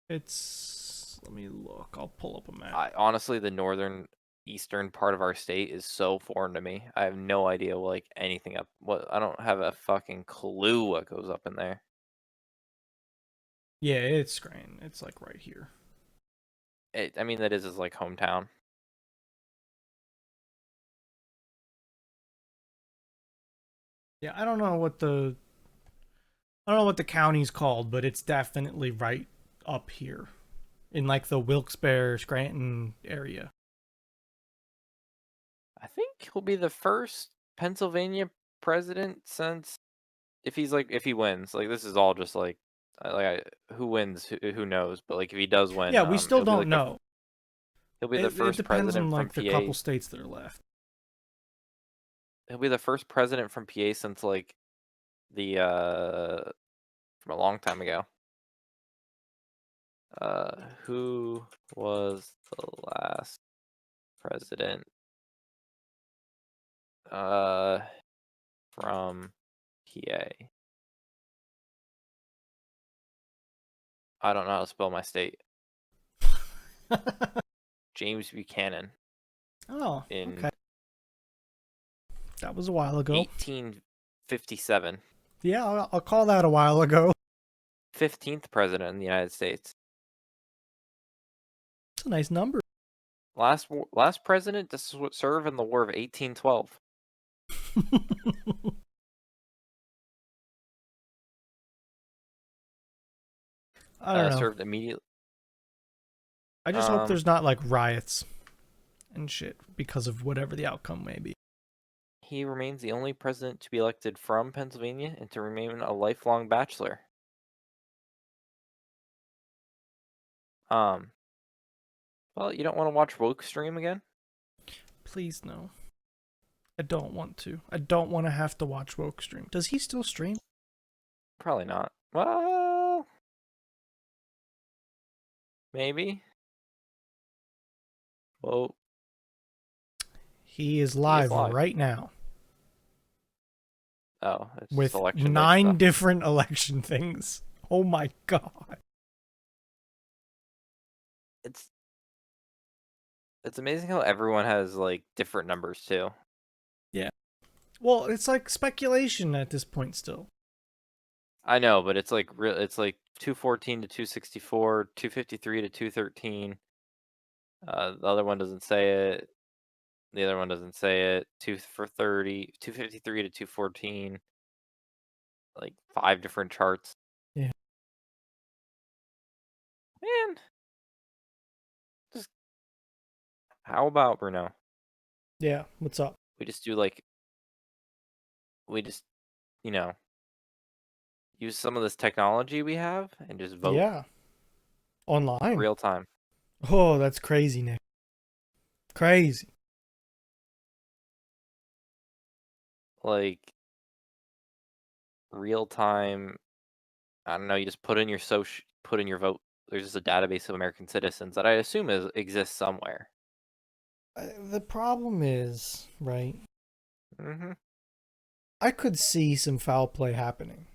Speaker 1: It's. Let me look. I'll pull up a map.
Speaker 2: I honestly, the northern eastern part of our state is so foreign to me. I have no idea like anything up. What I don't have a fucking clue what goes up in there.
Speaker 1: Yeah, it's Scranton. It's like right here.
Speaker 2: I mean, that is his like hometown.
Speaker 1: Yeah, I don't know what the county's called, but it's definitely right up here in like the Wilkes-Barre, Scranton area.
Speaker 2: I think he'll be the first Pennsylvania president since if he wins. Like this is all just like who wins, who knows. But like if he does win,
Speaker 1: Yeah, we still don't know.
Speaker 2: he'll be the
Speaker 1: It
Speaker 2: first
Speaker 1: depends on
Speaker 2: president from
Speaker 1: like the
Speaker 2: PA.
Speaker 1: couple states that are left.
Speaker 2: He'll be the first president from PA since like the from a long time ago. Who was the last president from PA? I don't know how to spell my state. James Buchanan
Speaker 1: Oh,
Speaker 2: in
Speaker 1: okay. That was a while ago.
Speaker 2: 1857.
Speaker 1: Yeah, I'll call that a while ago.
Speaker 2: 15th president in the United States.
Speaker 1: It's a nice number.
Speaker 2: Last president to serve in the War of 1812.
Speaker 1: I don't know.
Speaker 2: Served immediately.
Speaker 1: I just hope there's not like riots and shit because of whatever the outcome may be.
Speaker 2: He remains the only president to be elected from Pennsylvania and to remain a lifelong bachelor. Um, well, you don't want to watch woke stream again?
Speaker 1: Please no. I don't want to. I don't want to have to watch woke stream. Does he still stream?
Speaker 2: Probably not. Well, maybe. Well,
Speaker 1: He is
Speaker 2: he is
Speaker 1: live
Speaker 2: live.
Speaker 1: right now
Speaker 2: Oh, it's just
Speaker 1: with
Speaker 2: election day
Speaker 1: 9
Speaker 2: stuff.
Speaker 1: different election things. Oh my god.
Speaker 2: It's it's amazing how everyone has like different numbers too.
Speaker 1: Yeah. Well, it's like speculation at this point still.
Speaker 2: I know, but it's like real. It's like 214 to 264, 253 to 213. The other one doesn't say it. The other one doesn't say it. 2 for 30, 253 to 214. Like 5 different charts.
Speaker 1: Yeah.
Speaker 2: Man, just how about Bruno?
Speaker 1: Yeah. What's up?
Speaker 2: We just do like we just you know use some of this technology we have and just vote
Speaker 1: Yeah. Online.
Speaker 2: real time.
Speaker 1: Oh, that's crazy, Nick. Crazy.
Speaker 2: Like real time. I don't know. You just put in your vote. There's just a database of American citizens that I assume exists somewhere.
Speaker 1: The problem is, right?
Speaker 2: Hmm.
Speaker 1: I could see some foul play happening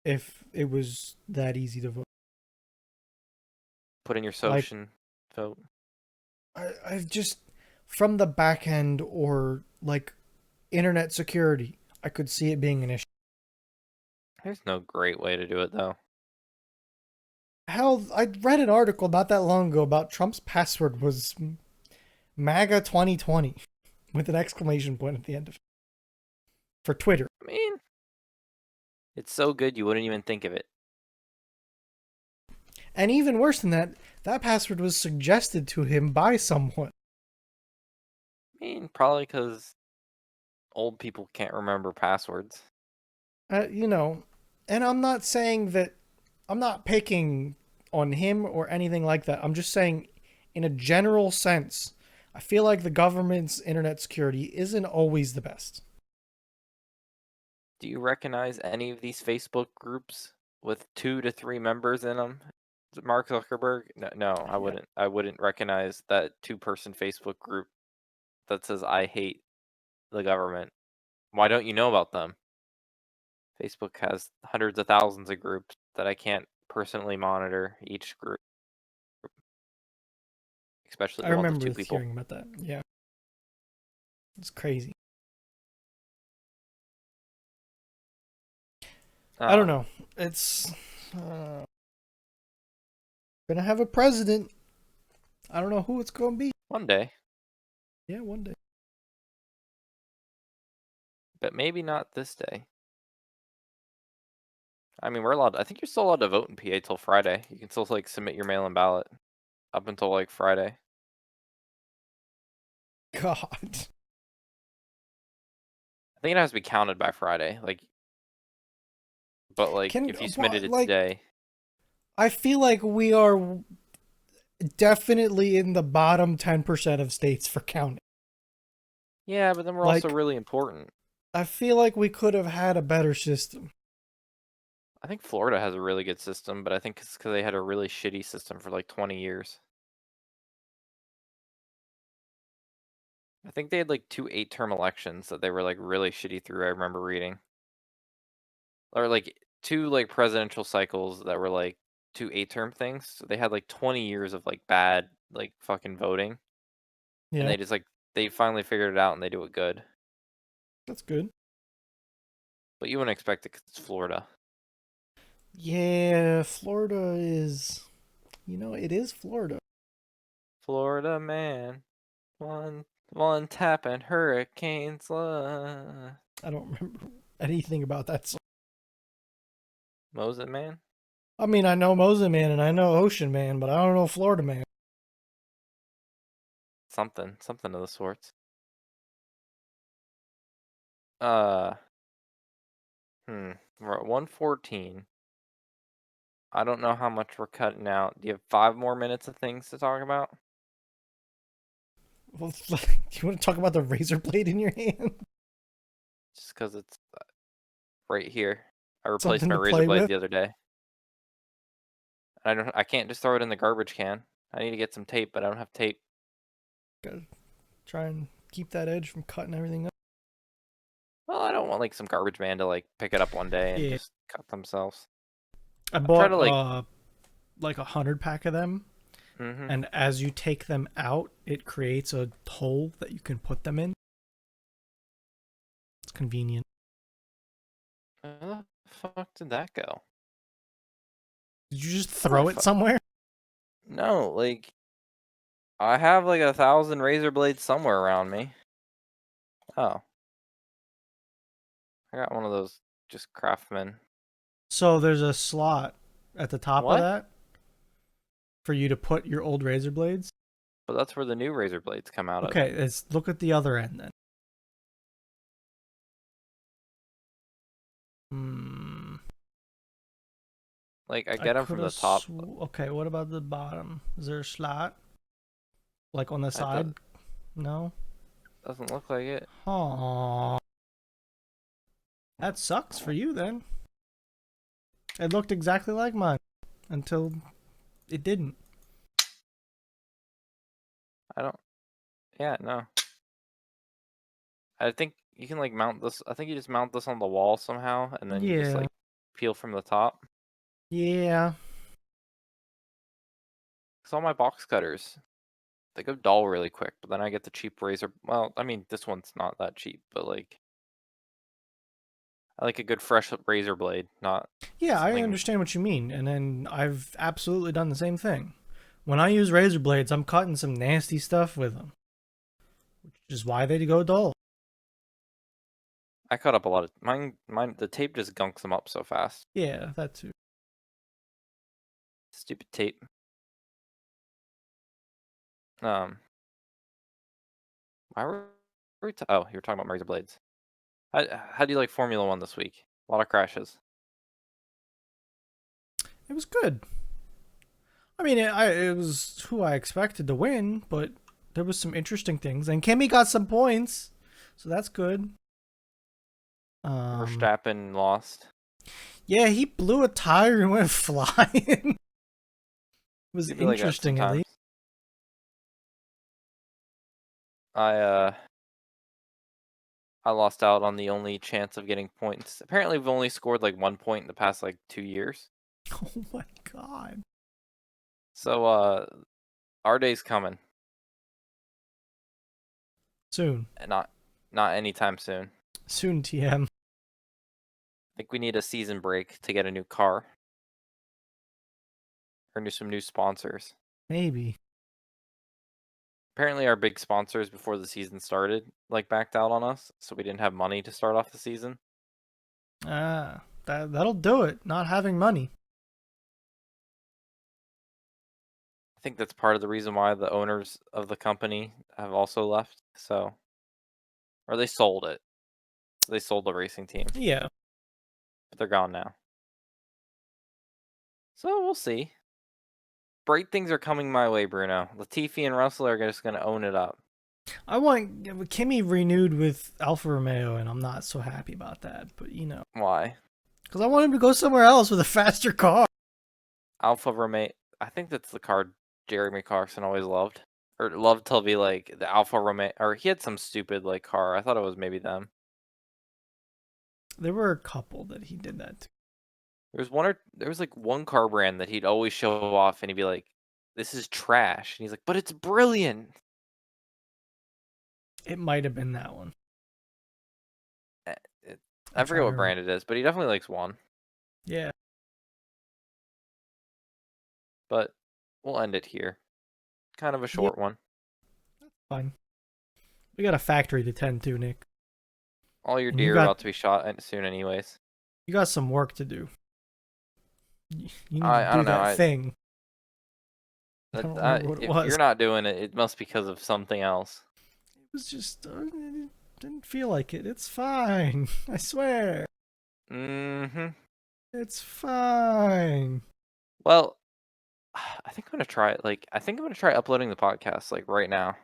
Speaker 1: if it was that easy to vote.
Speaker 2: Put in your
Speaker 1: Like,
Speaker 2: social vote.
Speaker 1: I've just, from the back end or like internet security, I could see it being an issue.
Speaker 2: There's no great way to do it though.
Speaker 1: Hell, I read an article not that long ago about Trump's password was MAGA 2020 with an exclamation point at the end of it for Twitter.
Speaker 2: I mean, it's so good you wouldn't even think of it.
Speaker 1: And even worse than that, that password was suggested to him by someone.
Speaker 2: I mean, probably because old people can't remember passwords.
Speaker 1: You know, and I'm not saying that I'm not picking on him or anything like that. I'm just saying, in a general sense, I feel like the government's internet security isn't always the best.
Speaker 2: Do you recognize any of these Facebook groups with 2 to 3 members in them? Mark Zuckerberg? No, no, I
Speaker 1: Yeah,
Speaker 2: wouldn't. I wouldn't recognize that 2-person Facebook group that says I hate the government. Why don't you know about them? Facebook has hundreds of thousands of groups that I can't personally monitor each group, especially
Speaker 1: I
Speaker 2: the ones with
Speaker 1: remember
Speaker 2: 2 people.
Speaker 1: hearing about that. Yeah, it's crazy. I don't
Speaker 2: Um,
Speaker 1: know. It's gonna have a president. I don't know who it's gonna be.
Speaker 2: one day,
Speaker 1: Yeah, one day.
Speaker 2: but maybe not this day. I mean, we're allowed. I think you're still allowed to vote in PA till Friday. You can still like submit your mail-in ballot up until like Friday.
Speaker 1: God,
Speaker 2: I think it has to be counted by Friday. Like, but like
Speaker 1: can
Speaker 2: if you submitted it
Speaker 1: like
Speaker 2: today,
Speaker 1: I feel like we are definitely in the bottom 10% of states for counting.
Speaker 2: yeah. But then we're also
Speaker 1: Like,
Speaker 2: really important.
Speaker 1: I feel like we could have had a better system.
Speaker 2: I think Florida has a really good system, but I think it's because they had a really shitty system for like 20 years. I think they had like 2 8-term elections that they were like really shitty through. I remember reading, or like 2 like presidential cycles that were like 2 8-term things. So they had like 20 years of like bad like fucking voting, and
Speaker 1: Yeah,
Speaker 2: they just like they finally figured it out and they do it good.
Speaker 1: that's good.
Speaker 2: But you wouldn't expect it because it's Florida.
Speaker 1: Yeah, Florida is, it is Florida.
Speaker 2: Florida man, one tap and hurricanes.
Speaker 1: I don't remember anything about that song.
Speaker 2: Moses man,
Speaker 1: I mean, I know Moses Man and I know Ocean Man, but I don't know Florida Man.
Speaker 2: something of the sorts. Uh, We're at 114. I don't know how much we're cutting out. Do you have 5 more minutes of things to talk about?
Speaker 1: Well, do you want to talk about the razor blade in your hand?
Speaker 2: Just because it's right here. I replaced
Speaker 1: Something
Speaker 2: my
Speaker 1: to
Speaker 2: razor
Speaker 1: play
Speaker 2: blade
Speaker 1: with?
Speaker 2: the other day. I can't just throw it in the garbage can. I need to get some tape, but I don't have tape.
Speaker 1: Gotta try and keep that edge from cutting everything up.
Speaker 2: Well, I don't want like some garbage man to like pick it up one day and
Speaker 1: Yeah.
Speaker 2: just cut themselves.
Speaker 1: I
Speaker 2: I try
Speaker 1: bought
Speaker 2: to like,
Speaker 1: like 100 pack of them,
Speaker 2: mm-hmm.
Speaker 1: and as you take them out, it creates a hole that you can put them in. It's convenient.
Speaker 2: Where the fuck did that go?
Speaker 1: Did you just
Speaker 2: How do I
Speaker 1: throw it somewhere?
Speaker 2: No, like I have like 1,000 razor blades somewhere around me. Oh, I got one of those just Craftsman.
Speaker 1: So there's a slot at the top of
Speaker 2: What?
Speaker 1: that for you to put your old razor blades.
Speaker 2: But that's where the new razor blades come out of.
Speaker 1: Okay, let's look at the other end then. Hmm.
Speaker 2: Like I
Speaker 1: I
Speaker 2: get them
Speaker 1: could
Speaker 2: from the
Speaker 1: have.
Speaker 2: top.
Speaker 1: Okay, what about the bottom? Is there a slot? Like on the
Speaker 2: It
Speaker 1: side? No?
Speaker 2: doesn't look like it.
Speaker 1: Aww. That sucks for you then. It looked exactly like mine until it didn't.
Speaker 2: I don't. Yeah, no. I think you can like mount this. I think you just mount this on the wall somehow, and then you just
Speaker 1: Yeah.
Speaker 2: like peel from the top.
Speaker 1: Yeah.
Speaker 2: Cause all my box cutters, they go dull really quick. But then I get the cheap razor. Well, I mean this one's not that cheap, but like I like a good fresh razor blade, not
Speaker 1: Yeah, I
Speaker 2: something.
Speaker 1: understand what you mean. And then I've absolutely done the same thing. When I use razor blades, I'm cutting some nasty stuff with them, which is why they go dull.
Speaker 2: I cut up a lot of mine. Mine the tape just gunks them up so fast.
Speaker 1: Yeah, that too.
Speaker 2: Stupid tape. Um, why were oh, you were talking about razor blades. How do you like Formula One this week? A lot of crashes.
Speaker 1: It was good. I mean, it was who I expected to win, but there was some interesting things. And Kimmy got some points, so that's good.
Speaker 2: Verstappen lost.
Speaker 1: Yeah, he blew a tire and went flying. It was
Speaker 2: It'd be like that
Speaker 1: interesting, at
Speaker 2: sometimes.
Speaker 1: least.
Speaker 2: I I lost out on the only chance of getting points. Apparently, we've only scored like 1 point in the past like 2 years.
Speaker 1: Oh my god.
Speaker 2: So our day's coming,
Speaker 1: Soon.
Speaker 2: and not anytime soon.
Speaker 1: Soon, TM.
Speaker 2: I think we need a season break to get a new car or some new sponsors.
Speaker 1: Maybe.
Speaker 2: Apparently, our big sponsors before the season started like backed out on us, so we didn't have money to start off the season.
Speaker 1: That'll do it. Not having money.
Speaker 2: I think that's part of the reason why the owners of the company have also left. So, or they sold it. They sold the racing team,
Speaker 1: Yeah.
Speaker 2: but they're gone now. So we'll see. Bright things are coming my way, Bruno. Latifi and Russell are just going to own it up.
Speaker 1: I want Kimmy renewed with Alfa Romeo, and I'm not so happy about that. But
Speaker 2: Why?
Speaker 1: because I want him to go somewhere else with a faster car.
Speaker 2: Alfa Romeo. I think that's the car Jeremy Clarkson always loved, or loved till be like the Alfa Romeo. Or he had some stupid like car. I thought it was maybe them.
Speaker 1: There were a couple that he did that to.
Speaker 2: There was like one car brand that he'd always show off, and he'd be like, "This is trash," and he's like, "But it's brilliant."
Speaker 1: It might have been that one.
Speaker 2: Eh, I
Speaker 1: I'm
Speaker 2: forget
Speaker 1: trying to
Speaker 2: what
Speaker 1: remember.
Speaker 2: brand it is, but he definitely likes one.
Speaker 1: Yeah,
Speaker 2: But we'll end it here. Kind of a
Speaker 1: yeah,
Speaker 2: short one.
Speaker 1: fine. We got a factory to tend to, Nick,
Speaker 2: All your
Speaker 1: and you
Speaker 2: deer are
Speaker 1: got
Speaker 2: about to be shot soon, anyways.
Speaker 1: some work to do. You need to
Speaker 2: I
Speaker 1: do
Speaker 2: don't know.
Speaker 1: that thing. I don't remember what it
Speaker 2: If you're
Speaker 1: was.
Speaker 2: not doing it, it must be because of something else.
Speaker 1: It was just didn't feel like it. It's fine. I swear.
Speaker 2: Mm-hmm.
Speaker 1: It's fine.
Speaker 2: Well, I think I'm gonna try it. Like, I think I'm gonna try uploading the podcast like right now
Speaker 1: Are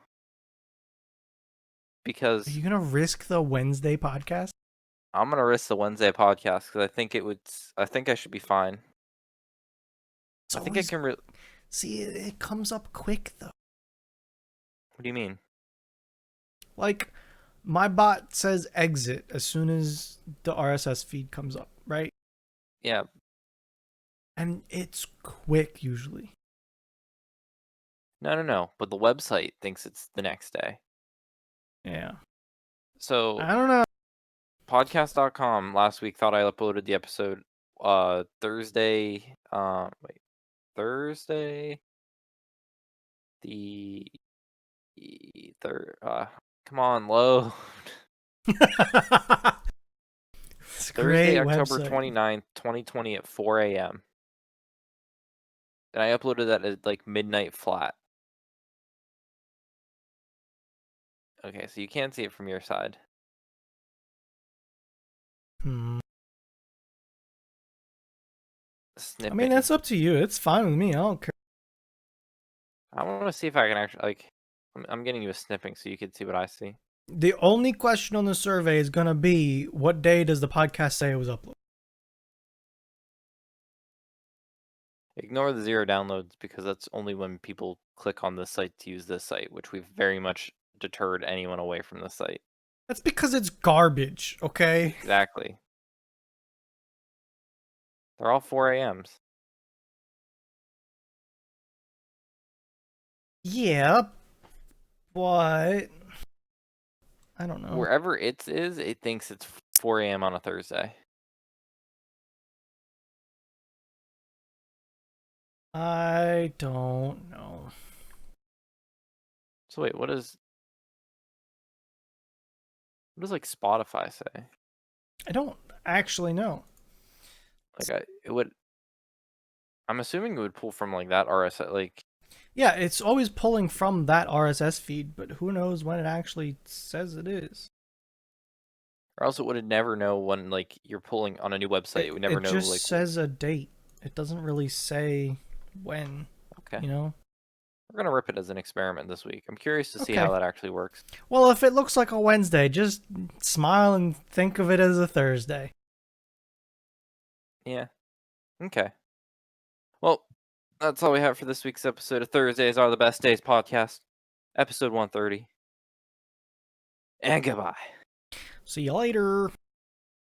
Speaker 2: because
Speaker 1: you gonna risk the Wednesday podcast?
Speaker 2: I'm gonna risk the Wednesday podcast because I think it would. I think I should be fine.
Speaker 1: It's
Speaker 2: I think I
Speaker 1: always
Speaker 2: can.
Speaker 1: see it comes up quick though.
Speaker 2: What do you mean?
Speaker 1: Like my bot says exit as soon as the RSS feed comes up, right?
Speaker 2: Yeah.
Speaker 1: And it's quick usually.
Speaker 2: No. But the website thinks it's the next day.
Speaker 1: Yeah.
Speaker 2: So
Speaker 1: I don't know.
Speaker 2: podcast.com last week thought I uploaded the episode Thursday. Thursday the third. Come on, load.
Speaker 1: It's a
Speaker 2: Thursday,
Speaker 1: great
Speaker 2: October
Speaker 1: website.
Speaker 2: 29th, 2020 at 4 a.m. And I uploaded that at like midnight flat. Okay, so you can't see it from your side.
Speaker 1: Hmm. I mean,
Speaker 2: Snipping.
Speaker 1: that's up to you. It's fine with me. I don't care.
Speaker 2: I want to see if I can actually like. I'm getting you a snipping so you can see what I see.
Speaker 1: The only question on the survey is gonna be what day does the podcast say it was uploaded?
Speaker 2: Ignore the 0 downloads because that's only when people click on this site to use this site, which we've very much deterred anyone away from the site.
Speaker 1: That's because it's garbage, okay?
Speaker 2: Exactly. They're all 4 a.m.s.
Speaker 1: Yeah, but I don't know.
Speaker 2: Wherever it is, it thinks it's 4 a.m. on a Thursday.
Speaker 1: I don't know.
Speaker 2: So wait, what does like Spotify say?
Speaker 1: I don't actually know.
Speaker 2: Like it would. I'm assuming it would pull from like that RSS. Like,
Speaker 1: Yeah, it's always pulling from that RSS feed, but who knows when it actually says it is.
Speaker 2: or else it would never know when like you're pulling on a new website. It would never
Speaker 1: It
Speaker 2: know
Speaker 1: just
Speaker 2: like.
Speaker 1: says a date. It doesn't really say when,
Speaker 2: Okay.
Speaker 1: you know?
Speaker 2: We're gonna rip it as an experiment this week. I'm curious to see
Speaker 1: Okay.
Speaker 2: how that actually works.
Speaker 1: Well, if it looks like a Wednesday, just smile and think of it as a Thursday.
Speaker 2: Yeah. Okay. Well, that's all we have for this week's episode of Thursdays Are the Best Days podcast, episode 130. And goodbye.
Speaker 1: See you later.